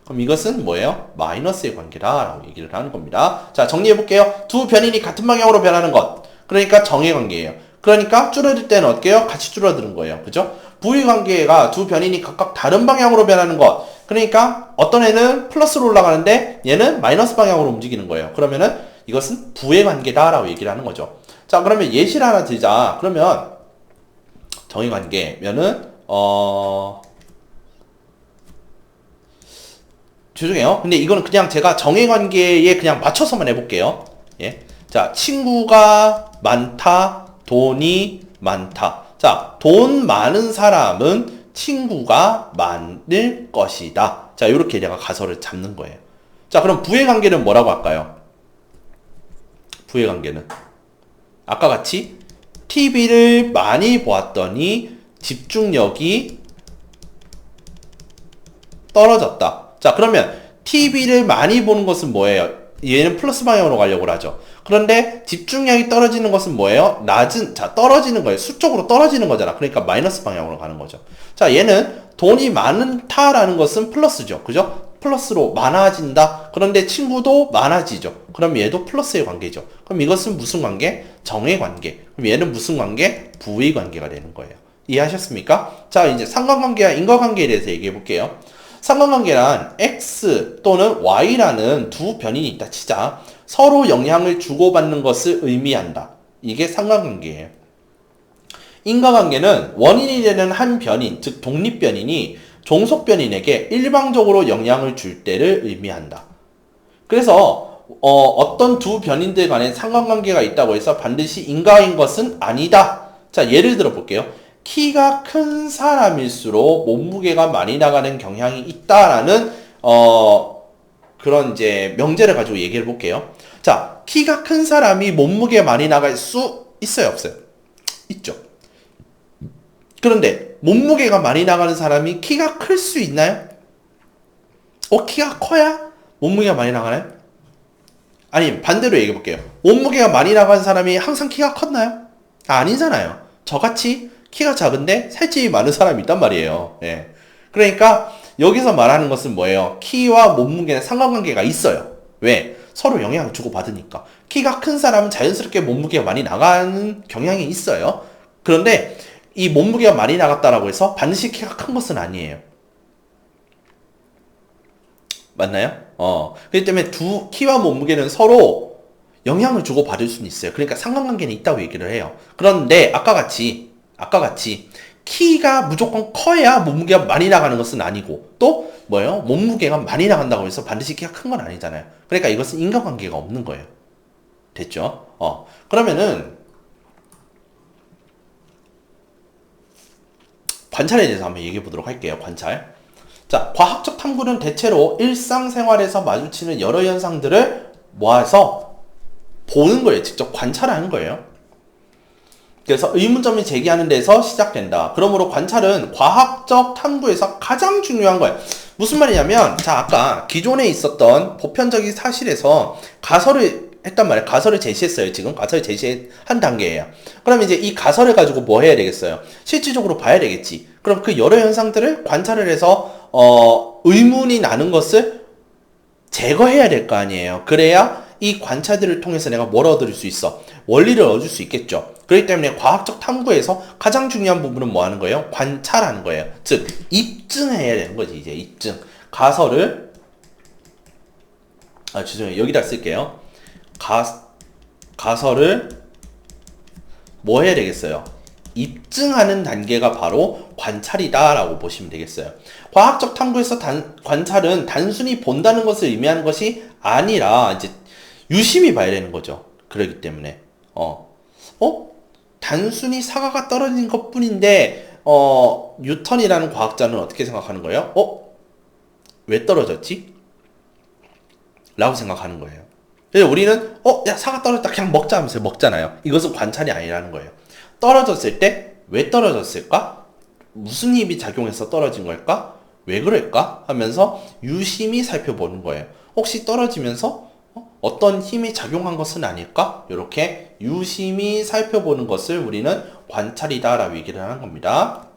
그럼 이것은 뭐예요? 마이너스의 관계다라고 얘기를 하는 겁니다. 자, 정리해 볼게요. 두 변인이 같은 방향으로 변하는 것. 그러니까 정의 관계예요. 그러니까 줄어들 때는 어때요? 같이 줄어드는 거예요. 그죠? 부의 관계가 두 변인이 각각 다른 방향으로 변하는 것. 그러니까 어떤 애는 플러스로 올라가는데 얘는 마이너스 방향으로 움직이는 거예요. 그러면은 이것은 부의 관계다라고 얘기를 하는 거죠. 자, 그러면 예시를 하나 들자. 그러면 정의 관계면은 죄송해요. 근데 이거는 그냥 제가 정의 관계에 그냥 맞춰서만 해볼게요. 예. 자, 친구가 많다, 돈이 많다. 자, 돈 많은 사람은 친구가 많을 것이다. 자, 이렇게 내가 가설을 잡는 거예요. 자, 그럼 부의 관계는 뭐라고 할까요? 부의 관계는 아까 같이 TV를 많이 보았더니 집중력이 떨어졌다. 자, 그러면 TV를 많이 보는 것은 뭐예요? 얘는 플러스 방향으로 가려고 하죠. 그런데 집중력이 떨어지는 것은 뭐예요? 떨어지는 거예요. 수적으로 떨어지는 거잖아. 그러니까 마이너스 방향으로 가는 거죠. 자, 얘는 돈이 많다라는 것은 플러스죠. 그죠? 플러스로 많아진다. 그런데 친구도 많아지죠. 그럼 얘도 플러스의 관계죠. 그럼 이것은 무슨 관계? 정의 관계. 그럼 얘는 무슨 관계? 부의 관계가 되는 거예요. 이해하셨습니까? 자, 이제 상관관계와 인과관계에 대해서 얘기해 볼게요. 상관관계란 X 또는 Y라는 두 변인이 있다 치자. 서로 영향을 주고받는 것을 의미한다. 이게 상관관계예요. 인과관계는 원인이 되는 한 변인, 즉 독립변인이 종속변인에게 일방적으로 영향을 줄 때를 의미한다. 그래서 어떤 두 변인들 간에 상관관계가 있다고 해서 반드시 인과인 것은 아니다. 자, 예를 들어 볼게요. 키가 큰 사람일수록 몸무게가 많이 나가는 경향이 있다라는 그런 이제 명제를 가지고 얘기해 볼게요. 자, 키가 큰 사람이 몸무게 많이 나갈 수 있어요, 없어요? 있죠. 그런데 몸무게가 많이 나가는 사람이 키가 클 수 있나요? 키가 커야 몸무게가 많이 나가나요? 아니, 반대로 얘기해 볼게요. 몸무게가 많이 나가는 사람이 항상 키가 컸나요? 아니잖아요. 저같이 키가 작은데 살집이 많은 사람이 있단 말이에요. 예. 그러니까 여기서 말하는 것은 뭐예요? 키와 몸무게는 상관관계가 있어요. 왜? 서로 영향을 주고받으니까. 키가 큰 사람은 자연스럽게 몸무게가 많이 나가는 경향이 있어요. 그런데 이 몸무게가 많이 나갔다라고 해서 반드시 키가 큰 것은 아니에요. 맞나요? 그렇기 때문에 두 키와 몸무게는 서로 영향을 주고받을 수는 있어요. 그러니까 상관관계는 있다고 얘기를 해요. 그런데 아까 같이 키가 무조건 커야 몸무게가 많이 나가는 것은 아니고 또 뭐예요? 몸무게가 많이 나간다고 해서 반드시 키가 큰 건 아니잖아요. 그러니까 이것은 인과관계가 없는 거예요. 됐죠? 그러면은 관찰에 대해서 한번 얘기해 보도록 할게요. 관찰. 자, 과학적 탐구는 대체로 일상생활에서 마주치는 여러 현상들을 모아서 보는 거예요. 직접 관찰하는 거예요. 그래서 의문점이 제기하는 데서 시작된다. 그러므로 관찰은 과학적 탐구에서 가장 중요한 거예요. 무슨 말이냐면, 자, 아까 기존에 있었던 보편적인 사실에서 가설을 했단 말이에요. 가설을 제시했어요. 지금 가설을 제시한 단계예요. 그럼 이제 이 가설을 가지고 뭐 해야 되겠어요? 실질적으로 봐야 되겠지. 그럼 그 여러 현상들을 관찰을 해서 의문이 나는 것을 제거해야 될 거 아니에요. 그래야 이 관찰들을 통해서 내가 뭘 얻을 수 있어? 원리를 얻을 수 있겠죠. 그렇기 때문에 과학적 탐구에서 가장 중요한 부분은 뭐 하는 거예요? 관찰하는 거예요. 즉, 입증해야 되는 거지, 이제 입증. 가설을, 죄송해요. 여기다 쓸게요. 가설을 뭐 해야 되겠어요? 입증하는 단계가 바로 관찰이다라고 보시면 되겠어요. 과학적 탐구에서 관찰은 단순히 본다는 것을 의미하는 것이 아니라 이제 유심히 봐야 되는 거죠. 그렇기 때문에 단순히 사과가 떨어진 것뿐인데 뉴턴이라는 과학자는 어떻게 생각하는 거예요? 왜 떨어졌지? 라고 생각하는 거예요. 그래서 우리는 야, 사과 떨어졌다 그냥 먹자 하면서 먹잖아요. 이것은 관찰이 아니라는 거예요. 떨어졌을 때 왜 떨어졌을까? 무슨 힘이 작용해서 떨어진 걸까? 왜 그럴까? 하면서 유심히 살펴보는 거예요. 혹시 떨어지면서 어떤 힘이 작용한 것은 아닐까? 이렇게 유심히 살펴보는 것을 우리는 관찰이다 라고 얘기를 하는 겁니다.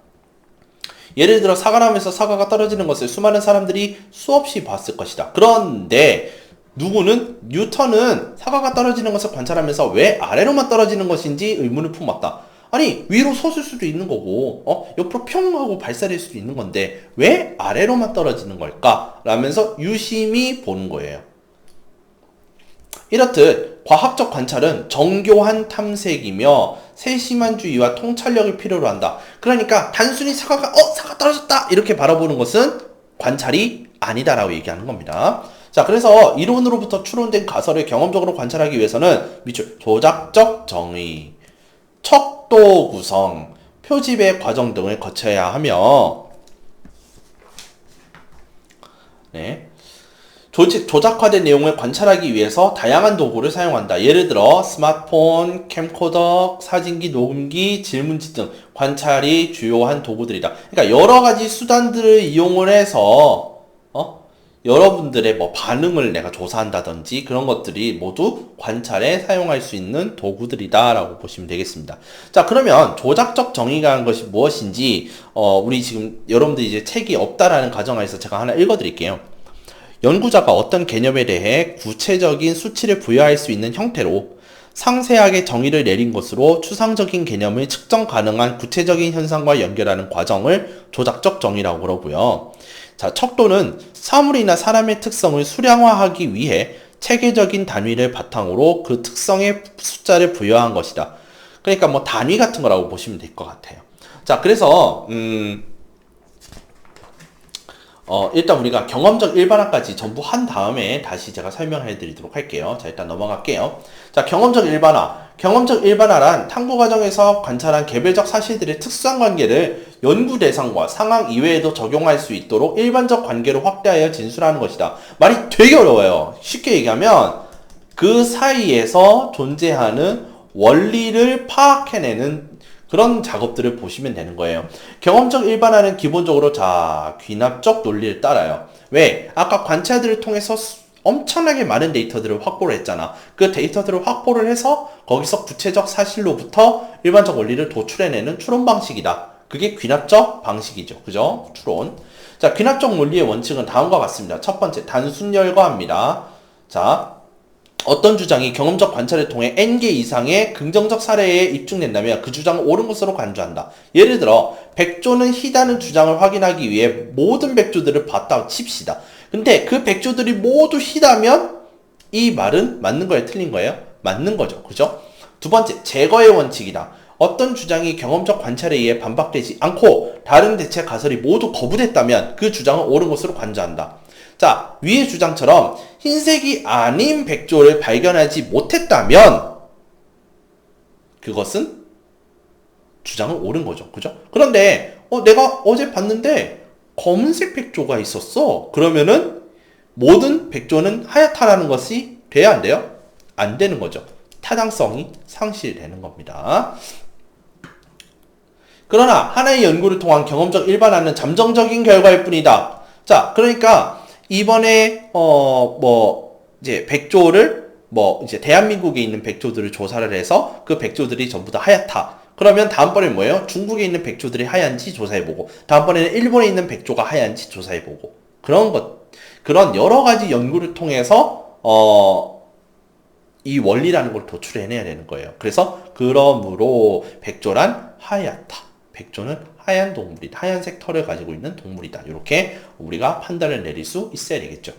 예를 들어 사과나무에서 사과가 떨어지는 것을 수많은 사람들이 수없이 봤을 것이다. 그런데 뉴턴은 사과가 떨어지는 것을 관찰하면서 왜 아래로만 떨어지는 것인지 의문을 품었다. 아니, 위로 솟을 수도 있는 거고, 옆으로 평 하고 발사될 수도 있는 건데, 왜 아래로만 떨어지는 걸까? 라면서 유심히 보는 거예요. 이렇듯 과학적 관찰은 정교한 탐색이며 세심한 주의와 통찰력을 필요로 한다. 그러니까 단순히 사과 떨어졌다! 이렇게 바라보는 것은 관찰이 아니다라고 얘기하는 겁니다. 자, 그래서 이론으로부터 추론된 가설을 경험적으로 관찰하기 위해서는 밑줄 조작적 정의, 척도 구성, 표집의 과정 등을 거쳐야 하며, 네. 조작화된 내용을 관찰하기 위해서 다양한 도구를 사용한다. 예를 들어 스마트폰, 캠코더, 사진기, 녹음기, 질문지 등 관찰이 주요한 도구들이다. 그러니까 여러 가지 수단들을 이용을 해서 여러분들의 뭐 반응을 내가 조사한다든지 그런 것들이 모두 관찰에 사용할 수 있는 도구들이다라고 보시면 되겠습니다. 자, 그러면 조작적 정의가 하는 것이 무엇인지 우리 지금 여러분들이 이제 책이 없다라는 가정하에서 제가 하나 읽어드릴게요. 연구자가 어떤 개념에 대해 구체적인 수치를 부여할 수 있는 형태로 상세하게 정의를 내린 것으로 추상적인 개념을 측정 가능한 구체적인 현상과 연결하는 과정을 조작적 정의라고 그러고요. 자, 척도는 사물이나 사람의 특성을 수량화하기 위해 체계적인 단위를 바탕으로 그 특성의 숫자를 부여한 것이다. 그러니까 뭐 단위 같은 거라고 보시면 될 것 같아요. 자, 그래서 일단 우리가 경험적 일반화까지 전부 한 다음에 다시 제가 설명해 드리도록 할게요. 자, 일단 넘어갈게요. 자, 경험적 일반화. 경험적 일반화란 탐구 과정에서 관찰한 개별적 사실들의 특수한 관계를 연구 대상과 상황 이외에도 적용할 수 있도록 일반적 관계로 확대하여 진술하는 것이다. 말이 되게 어려워요. 쉽게 얘기하면 그 사이에서 존재하는 원리를 파악해내는 그런 작업들을 보시면 되는 거예요. 경험적 일반화는 기본적으로 귀납적 논리를 따라요. 왜? 아까 관찰들을 통해서 엄청나게 많은 데이터들을 확보를 했잖아. 그 데이터들을 확보를 해서 거기서 구체적 사실로부터 일반적 원리를 도출해내는 추론 방식이다. 그게 귀납적 방식이죠. 그죠? 추론. 자, 귀납적 논리의 원칙은 다음과 같습니다. 첫 번째, 단순 열거합니다. 자, 어떤 주장이 경험적 관찰을 통해 N개 이상의 긍정적 사례에 입증된다면 그 주장은 옳은 것으로 간주한다. 예를 들어 백조는 희다는 주장을 확인하기 위해 모든 백조들을 봤다고 칩시다. 근데 그 백조들이 모두 희다면 이 말은 맞는 거예요? 틀린 거예요? 맞는 거죠. 그죠? 두 번째, 제거의 원칙이다. 어떤 주장이 경험적 관찰에 의해 반박되지 않고 다른 대체 가설이 모두 거부됐다면 그 주장은 옳은 것으로 간주한다. 자, 위의 주장처럼 흰색이 아닌 백조를 발견하지 못했다면 그것은 주장은 옳은 거죠. 그죠? 그런데 내가 어제 봤는데 검은색 백조가 있었어. 그러면은 모든 백조는 하얗다라는 것이 돼야 안 돼요? 안 되는 거죠. 타당성이 상실되는 겁니다. 그러나 하나의 연구를 통한 경험적 일반화는 잠정적인 결과일 뿐이다. 자, 그러니까 이번에 이제 백조를 이제 대한민국에 있는 백조들을 조사를 해서 그 백조들이 전부 다 하얗다. 그러면 다음번에 뭐예요? 중국에 있는 백조들이 하얀지 조사해보고, 다음번에는 일본에 있는 백조가 하얀지 조사해보고, 그런 여러 가지 연구를 통해서 이 원리라는 걸 도출해내야 되는 거예요. 그래서 그러므로 백조란 하얗다. 백조는 하얀 동물이다. 하얀색 털을 가지고 있는 동물이다. 이렇게 우리가 판단을 내릴 수 있어야 되겠죠.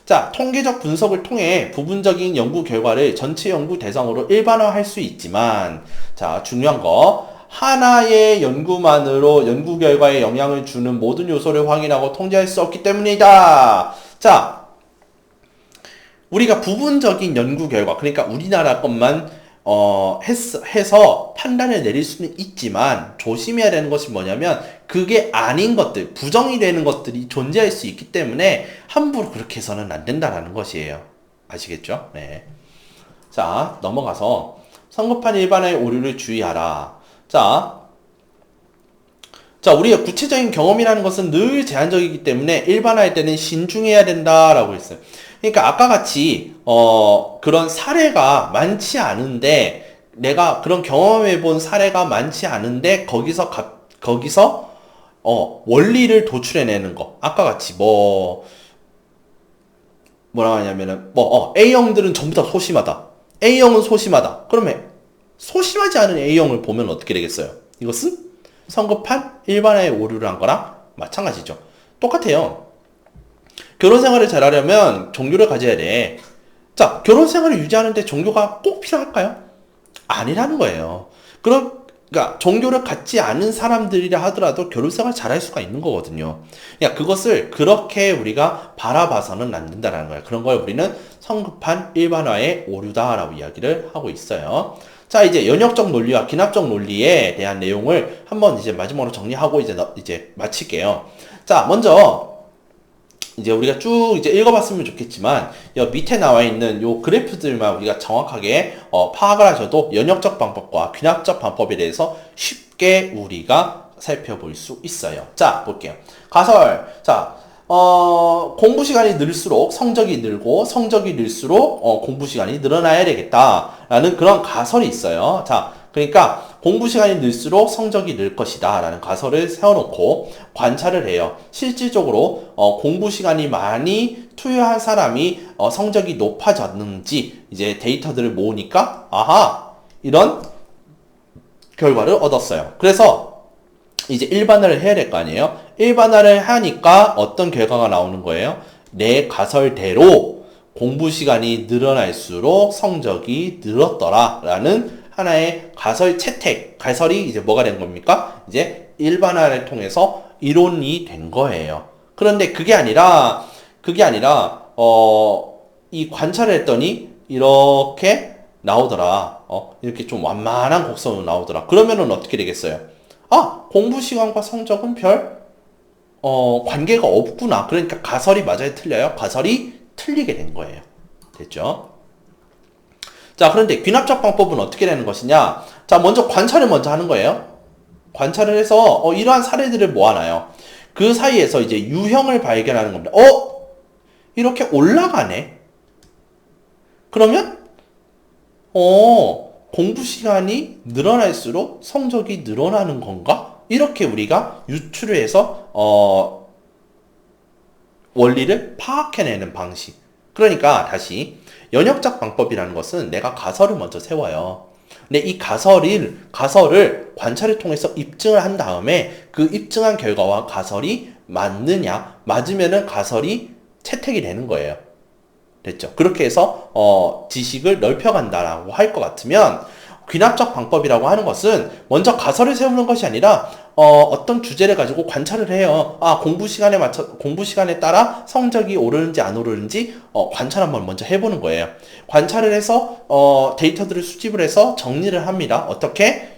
자, 통계적 분석을 통해 부분적인 연구 결과를 전체 연구 대상으로 일반화할 수 있지만, 자, 중요한 거, 하나의 연구만으로 연구 결과에 영향을 주는 모든 요소를 확인하고 통제할 수 없기 때문이다. 자, 우리가 부분적인 연구 결과, 그러니까 우리나라 것만 해서 판단을 내릴 수는 있지만 조심해야 되는 것이 뭐냐면 그게 아닌 것들, 부정이 되는 것들이 존재할 수 있기 때문에 함부로 그렇게 해서는 안 된다라는 것이에요. 아시겠죠? 네. 자, 넘어가서 성급한 일반화의 오류를 주의하라. 자, 우리가 구체적인 경험이라는 것은 늘 제한적이기 때문에 일반화할 때는 신중해야 된다라고 했어요. 그러니까 아까 같이 그런 사례가 많지 않은데, 내가 그런 경험해 본 사례가 많지 않은데 거기서 원리를 도출해내는 거. 아까 같이 뭐라고 하냐면은, A형들은 전부 다 소심하다. A형은 소심하다. 그러면 소심하지 않은 A형을 보면 어떻게 되겠어요? 이것은 성급한 일반화의 오류를 한 거랑 마찬가지죠. 똑같아요. 결혼 생활을 잘하려면 종교를 가져야 돼. 자, 결혼 생활을 유지하는데 종교가 꼭 필요할까요? 아니라는 거예요. 그러니까 종교를 갖지 않은 사람들이라 하더라도 결혼 생활 잘할 수가 있는 거거든요. 그러니까 그것을 그렇게 우리가 바라봐서는 안 된다는 거예요. 그런 걸 우리는 성급한 일반화의 오류다라고 이야기를 하고 있어요. 자, 이제 연역적 논리와 기납적 논리에 대한 내용을 한번 이제 마지막으로 정리하고 이제 마칠게요. 자, 먼저 이제 우리가 쭉 이제 읽어봤으면 좋겠지만, 여 밑에 나와 있는 요 그래프들만 우리가 정확하게 파악을 하셔도 연역적 방법과 귀납적 방법에 대해서 쉽게 우리가 살펴볼 수 있어요. 자, 볼게요. 가설. 자, 공부 시간이 늘수록 성적이 늘고, 성적이 늘수록 공부 시간이 늘어나야 되겠다라는 그런 가설이 있어요. 자, 그러니까 공부 시간이 늘수록 성적이 늘 것이다 라는 가설을 세워놓고 관찰을 해요. 실질적으로 공부 시간이 많이 투여한 사람이 성적이 높아졌는지 이제 데이터들을 모으니까 아하, 이런 결과를 얻었어요. 그래서 이제 일반화를 해야 될 거 아니에요. 일반화를 하니까 어떤 결과가 나오는 거예요? 내 가설대로 공부 시간이 늘어날수록 성적이 늘었더라 라는 하나의 가설이 이제 뭐가 된 겁니까? 이제 일반화를 통해서 이론이 된 거예요. 그런데 그게 아니라, 이 관찰을 했더니 이렇게 나오더라. 이렇게 좀 완만한 곡선으로 나오더라. 그러면은 어떻게 되겠어요? 아, 공부 시간과 성적은 별, 관계가 없구나. 그러니까 가설이 맞아요? 틀려요? 가설이 틀리게 된 거예요. 됐죠? 자, 그런데 귀납적 방법은 어떻게 되는 것이냐? 자, 먼저 관찰을 먼저 하는 거예요. 관찰을 해서 이러한 사례들을 모아놔요. 그 사이에서 이제 유형을 발견하는 겁니다. 이렇게 올라가네? 그러면 공부 시간이 늘어날수록 성적이 늘어나는 건가? 이렇게 우리가 유추를 해서 원리를 파악해내는 방식. 그러니까 다시 연역적 방법이라는 것은 내가 가설을 먼저 세워요. 근데 이 가설을 관찰을 통해서 입증을 한 다음에 그 입증한 결과와 가설이 맞느냐? 맞으면은 가설이 채택이 되는 거예요. 됐죠? 그렇게 해서 지식을 넓혀간다라고 할 것 같으면 귀납적 방법이라고 하는 것은 먼저 가설을 세우는 것이 아니라 어떤 주제를 가지고 관찰을 해요. 아, 공부 시간에 따라 성적이 오르는지 안 오르는지 관찰 한번 먼저 해보는 거예요. 관찰을 해서 데이터들을 수집을 해서 정리를 합니다. 어떻게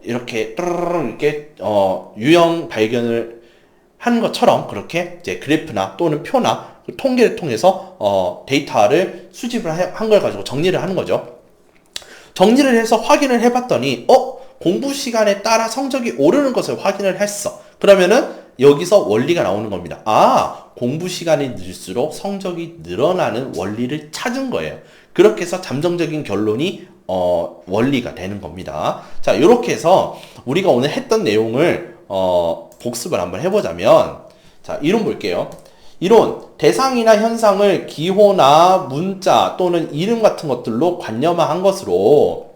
이렇게 유형 발견을 하는 것처럼 그렇게 이제 그래프나 또는 표나 통계를 통해서 데이터를 수집을 한 걸 가지고 정리를 하는 거죠. 정리를 해서 확인을 해봤더니 공부 시간에 따라 성적이 오르는 것을 확인을 했어. 그러면은 여기서 원리가 나오는 겁니다. 아, 공부 시간이 늘수록 성적이 늘어나는 원리를 찾은 거예요. 그렇게 해서 잠정적인 결론이 원리가 되는 겁니다. 자, 이렇게 해서 우리가 오늘 했던 내용을 복습을 한번 해보자면, 자, 이론 볼게요. 이론, 대상이나 현상을 기호나 문자 또는 이름 같은 것들로 관념화한 것으로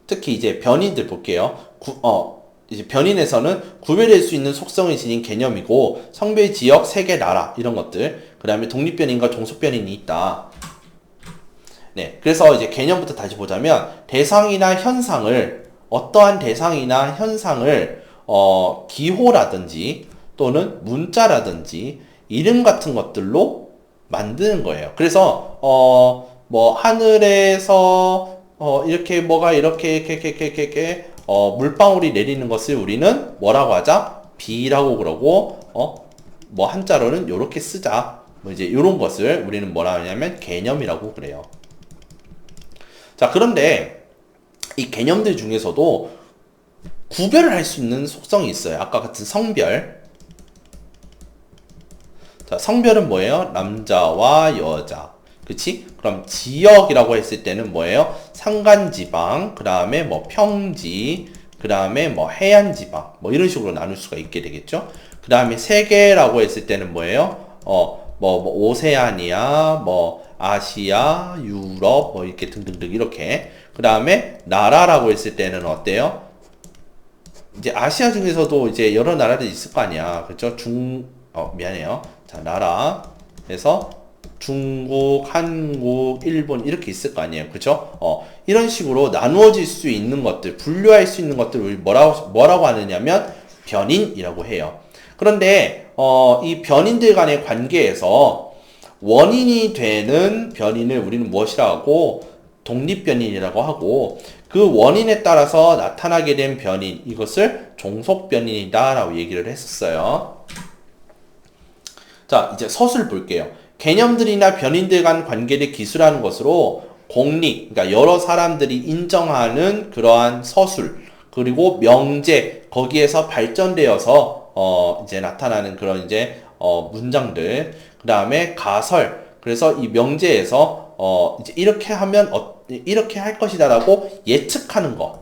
특히 이제 변인들 볼게요. 이제 변인에서는 구별될 수 있는 속성을 지닌 개념이고 성별, 지역, 세계, 나라 이런 것들, 그 다음에 독립변인과 종속변인이 있다. 네, 그래서 이제 개념부터 다시 보자면 어떠한 대상이나 현상을 기호라든지 또는 문자라든지 이름 같은 것들로 만드는 거예요. 그래서 뭐 하늘에서 이렇게 뭐가 이렇게 물방울이 내리는 것을 우리는 뭐라고 하자? 비라고 그러고 뭐 한자로는 요렇게 쓰자. 뭐 이제 요런 것을 우리는 뭐라 하냐면 개념이라고 그래요. 자, 그런데 이 개념들 중에서도 구별을 할 수 있는 속성이 있어요. 아까 같은 성별. 자, 성별은 뭐예요? 남자와 여자. 그치? 그럼 지역이라고 했을 때는 뭐예요? 산간지방, 그 다음에 뭐 평지, 그 그 다음에 뭐 해안지방, 뭐 이런 식으로 나눌 수가 있게 되겠죠. 그 다음에 세계라고 했을 때는 뭐예요? 뭐 오세아니아, 뭐 아시아, 유럽, 뭐 이렇게 등등등 이렇게. 그 다음에 나라라고 했을 때는 어때요? 이제 아시아 중에서도 이제 여러 나라들이 있을 거 아니야. 그죠? 미안해요. 자, 나라에서 중국, 한국, 일본 이렇게 있을 거 아니에요. 그죠? 이런 식으로 나누어질 수 있는 것들, 분류할 수 있는 것들을 우리 뭐라고 하느냐면 변인이라고 해요. 그런데 이 변인들 간의 관계에서 원인이 되는 변인을 우리는 무엇이라고 하고 독립변인이라고 하고 그 원인에 따라서 나타나게 된 변인 이것을 종속변인이다 라고 얘기를 했었어요. 자, 이제 서술 볼게요. 개념들이나 변인들 간 관계를 기술하는 것으로 공리, 그러니까 여러 사람들이 인정하는 그러한 서술, 그리고 명제, 거기에서 발전되어서 이제 나타나는 그런 이제 문장들, 그 다음에 가설, 그래서 이 명제에서 이제 이렇게 하면 이렇게 할 것이다라고 예측하는 것.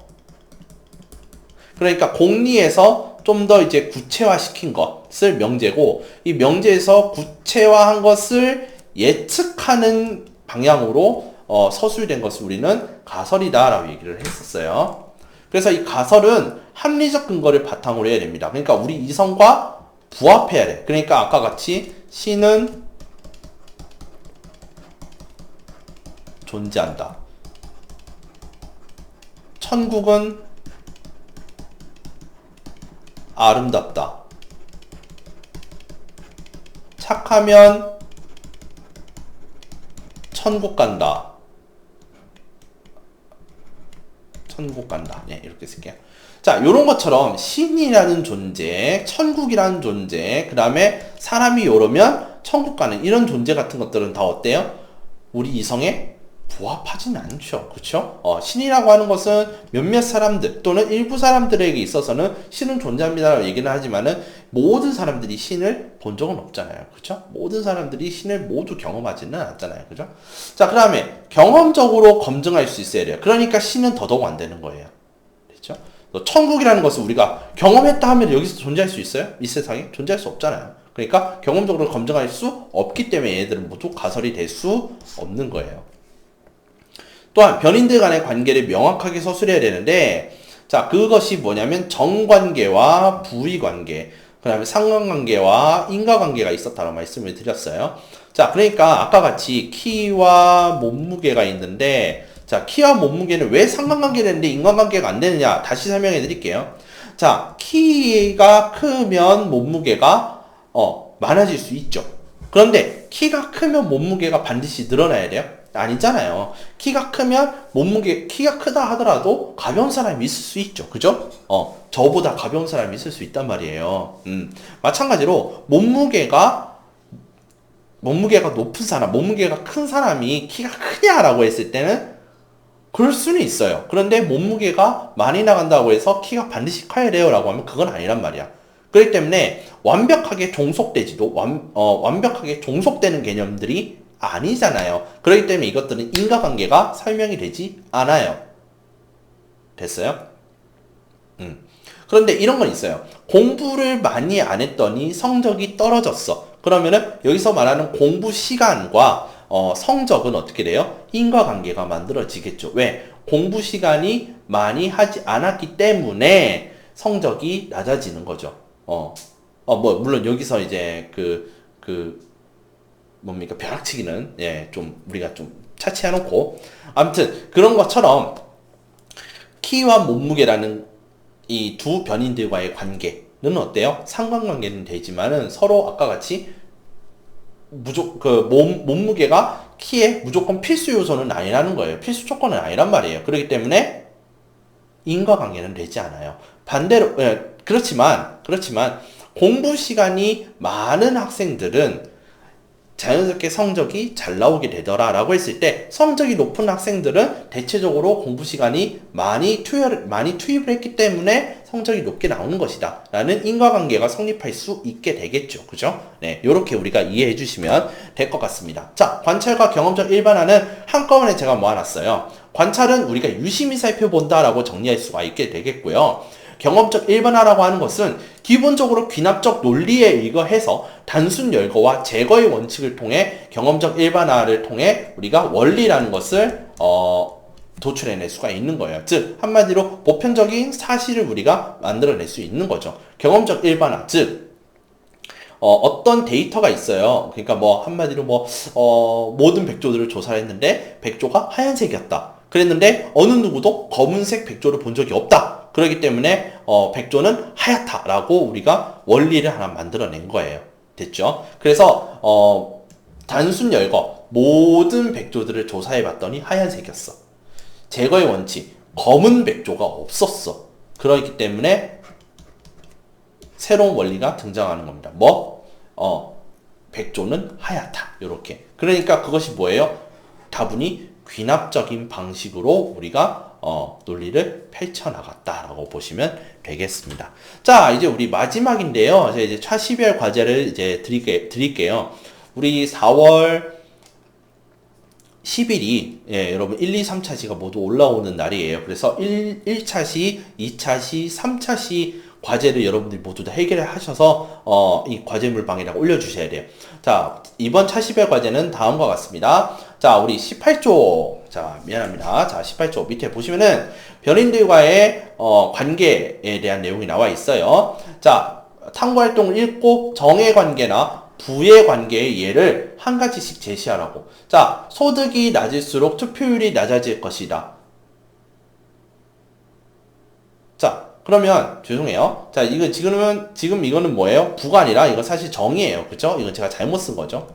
그러니까 공리에서 좀 더 이제 구체화시킨 것을 명제고, 이 명제에서 구체화한 것을 예측하는 방향으로 서술된 것을 우리는 가설이다라고 얘기를 했었어요. 그래서 이 가설은 합리적 근거를 바탕으로 해야 됩니다. 그러니까 우리 이성과 부합해야 돼. 그러니까 아까 같이 신은 존재한다. 천국은 아름답다. 착하면 천국 간다. 천국 간다. 네, 이렇게 쓸게요. 자, 요런 것처럼 신이라는 존재, 천국이라는 존재, 그 다음에 사람이 요러면 천국 가는 이런 존재 같은 것들은 다 어때요? 우리 이성에 부합하진 않죠. 그쵸? 신이라고 하는 것은 몇몇 사람들 또는 일부 사람들에게 있어서는 신은 존재합니다라고 얘기는 하지만은 모든 사람들이 신을 본 적은 없잖아요. 그쵸? 모든 사람들이 신을 모두 경험하지는 않잖아요. 그죠? 자, 그 다음에 경험적으로 검증할 수 있어야 돼요. 그러니까 신은 더더욱 안 되는 거예요. 그렇죠? 천국이라는 것을 우리가 경험했다 하면 여기서 존재할 수 있어요? 이 세상에? 존재할 수 없잖아요. 그러니까 경험적으로 검증할 수 없기 때문에 얘들은 모두 가설이 될 수 없는 거예요. 또한 변인들 간의 관계를 명확하게 서술해야 되는데, 자, 그것이 뭐냐면 정관계와 부의관계, 그 다음에 상관관계와 인과관계가 있었다고 말씀을 드렸어요. 자, 그러니까 아까 같이 키와 몸무게가 있는데, 자, 키와 몸무게는 왜 상관관계가 되는데 인과관계가 안 되느냐 다시 설명해 드릴게요. 자, 키가 크면 몸무게가 많아질 수 있죠. 그런데 키가 크면 몸무게가 반드시 늘어나야 돼요? 아니잖아요. 키가 크면 키가 크다 하더라도 가벼운 사람이 있을 수 있죠. 그죠? 저보다 가벼운 사람이 있을 수 있단 말이에요. 마찬가지로 몸무게가 높은 사람, 몸무게가 큰 사람이 키가 크냐라고 했을 때는 그럴 수는 있어요. 그런데 몸무게가 많이 나간다고 해서 키가 반드시 커야 돼요라고 하면 그건 아니란 말이야. 그렇기 때문에 완벽하게 완벽하게 종속되는 개념들이 아니잖아요. 그렇기 때문에 이것들은 인과관계가 설명이 되지 않아요. 됐어요? 그런데 이런 건 있어요. 공부를 많이 안 했더니 성적이 떨어졌어. 그러면은 여기서 말하는 공부 시간과 성적은 어떻게 돼요? 인과관계가 만들어지겠죠. 왜? 공부 시간이 많이 하지 않았기 때문에 성적이 낮아지는 거죠. 물론 여기서 이제 뭡니까? 벼락치기는, 예, 좀, 우리가 좀 차치해놓고. 아무튼, 그런 것처럼, 키와 몸무게라는 이 두 변인들과의 관계는 어때요? 상관관계는 되지만은 서로 아까 같이 몸무게가 키에 무조건 필수 요소는 아니라는 거예요. 필수 조건은 아니란 말이에요. 그렇기 때문에 인과관계는 되지 않아요. 반대로, 예, 그렇지만, 공부 시간이 많은 학생들은 자연스럽게 성적이 잘 나오게 되더라 라고 했을 때 성적이 높은 학생들은 대체적으로 공부 시간이 많이 투입을 했기 때문에 성적이 높게 나오는 것이다 라는 인과관계가 성립할 수 있게 되겠죠. 그죠? 네, 요렇게 우리가 이해해 주시면 될 것 같습니다. 자, 관찰과 경험적 일반화는 한꺼번에 제가 모아놨어요. 관찰은 우리가 유심히 살펴본다 라고 정리할 수가 있게 되겠고요. 경험적 일반화라고 하는 것은 기본적으로 귀납적 논리에 의거해서 단순 열거와 제거의 원칙을 통해 경험적 일반화를 통해 우리가 원리라는 것을 도출해낼 수가 있는 거예요. 즉 한마디로 보편적인 사실을 우리가 만들어낼 수 있는 거죠. 경험적 일반화, 즉 어떤 데이터가 있어요. 그러니까 뭐 한마디로 모든 백조들을 조사를 했는데 백조가 하얀색이었다. 그랬는데 어느 누구도 검은색 백조를 본 적이 없다. 그렇기 때문에 백조는 하얗다라고 우리가 원리를 하나 만들어낸 거예요. 됐죠? 그래서 단순 열거 모든 백조들을 조사해 봤더니 하얀색이었어. 제거의 원칙 검은 백조가 없었어. 그렇기 때문에 새로운 원리가 등장하는 겁니다. 백조는 하얗다. 요렇게. 그러니까 그것이 뭐예요? 다분히 귀납적인 방식으로 우리가 논리를 펼쳐나갔다라고 보시면 되겠습니다. 자, 이제 우리 마지막인데요. 제가 이제 차시별 과제를 이제 드릴게요. 우리 4월 10일이 여러분 1, 2, 3차시가 모두 올라오는 날이에요. 그래서 1차시, 2차시, 3차시 과제를 여러분들이 모두 다 해결을 하셔서 이 과제물방에다가 올려주셔야 돼요. 자, 이번 차시별 과제는 다음과 같습니다. 자, 우리 18조. 자, 미안합니다. 자, 18조 밑에 보시면은 변인들과의 관계에 대한 내용이 나와 있어요. 자, 탐구활동을 읽고 정의 관계나 부의 관계의 예를 한 가지씩 제시하라고. 자, 소득이 낮을수록 투표율이 낮아질 것이다. 자, 그러면 죄송해요. 자, 이거 지금 이거는 뭐예요? 부가 아니라 이거 사실 정의예요. 그죠? 이건 제가 잘못 쓴 거죠.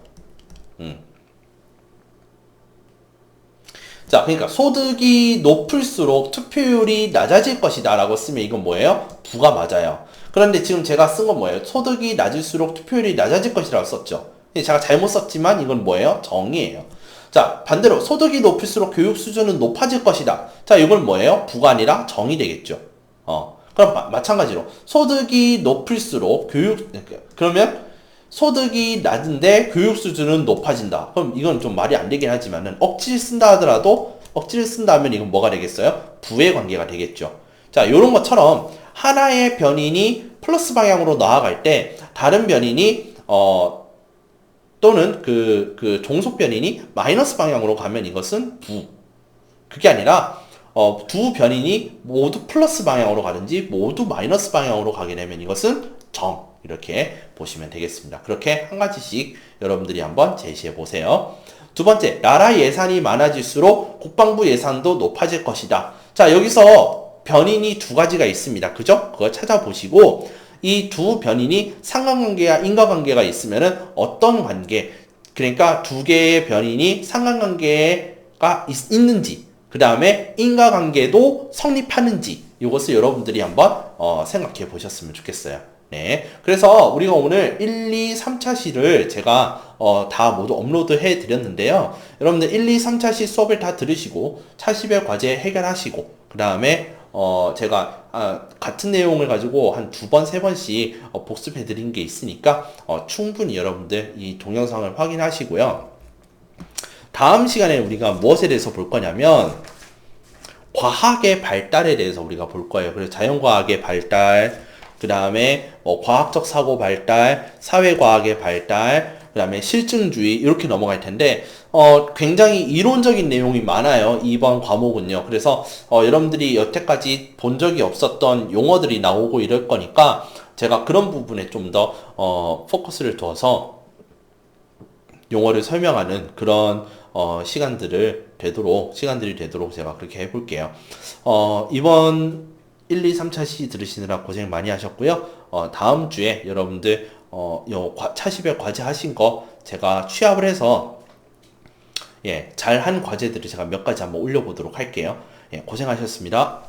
자, 그러니까 소득이 높을수록 투표율이 낮아질 것이다 라고 쓰면 이건 뭐예요? 부가 맞아요. 그런데 지금 제가 쓴 건 뭐예요? 소득이 낮을수록 투표율이 낮아질 것이라고 썼죠. 제가 잘못 썼지만 이건 뭐예요? 정의예요. 자, 반대로 소득이 높을수록 교육 수준은 높아질 것이다. 자, 이건 뭐예요? 부가 아니라 정의 되겠죠. 그럼 마찬가지로 소득이 높을수록 그러면 소득이 낮은데 교육 수준은 높아진다. 그럼 이건 좀 말이 안 되긴 하지만은 억지를 쓴다 하더라도 억지를 쓴다면 이건 뭐가 되겠어요? 부의 관계가 되겠죠. 자, 요런 것처럼 하나의 변인이 플러스 방향으로 나아갈 때 다른 변인이 또는 그 종속 변인이 마이너스 방향으로 가면 이것은 부. 그게 아니라 두 변인이 모두 플러스 방향으로 가든지 모두 마이너스 방향으로 가게 되면 이것은 정. 이렇게 보시면 되겠습니다. 그렇게 한 가지씩 여러분들이 한번 제시해 보세요. 두 번째, 나라 예산이 많아질수록 국방부 예산도 높아질 것이다. 자, 여기서 변인이 두 가지가 있습니다. 그죠? 그거 찾아보시고 이 두 변인이 상관관계와 인과관계가 있으면은 어떤 관계, 그러니까 두 개의 변인이 상관관계가 있는지, 그 다음에 인과관계도 성립하는지 이것을 여러분들이 한번 생각해 보셨으면 좋겠어요. 네. 그래서 우리가 오늘 1, 2, 3차시를 제가 다 모두 업로드 해 드렸는데요. 여러분들 1, 2, 3차시 수업을 다 들으시고 차시별 과제 해결하시고 그 다음에 제가 같은 내용을 가지고 한 2번, 3번씩 복습해 드린 게 있으니까 충분히 여러분들 이 동영상을 확인하시고요. 다음 시간에 우리가 무엇에 대해서 볼 거냐면 과학의 발달에 대해서 우리가 볼 거예요. 그래서 자연과학의 발달, 그 다음에 과학적 사고 발달, 사회과학의 발달, 그 다음에 실증주의 이렇게 넘어갈 텐데 굉장히 이론적인 내용이 많아요. 이번 과목은요. 그래서 여러분들이 여태까지 본 적이 없었던 용어들이 나오고 이럴 거니까 제가 그런 부분에 좀 더 포커스를 두어서 용어를 설명하는 그런 시간들이 되도록 제가 그렇게 해볼게요. 이번 1, 2, 3차시 들으시느라 고생 많이 하셨고요. 다음 주에 여러분들 차시별 과제 하신 거 제가 취합을 해서 잘한 과제들을 제가 몇 가지 한번 올려보도록 할게요. 고생하셨습니다.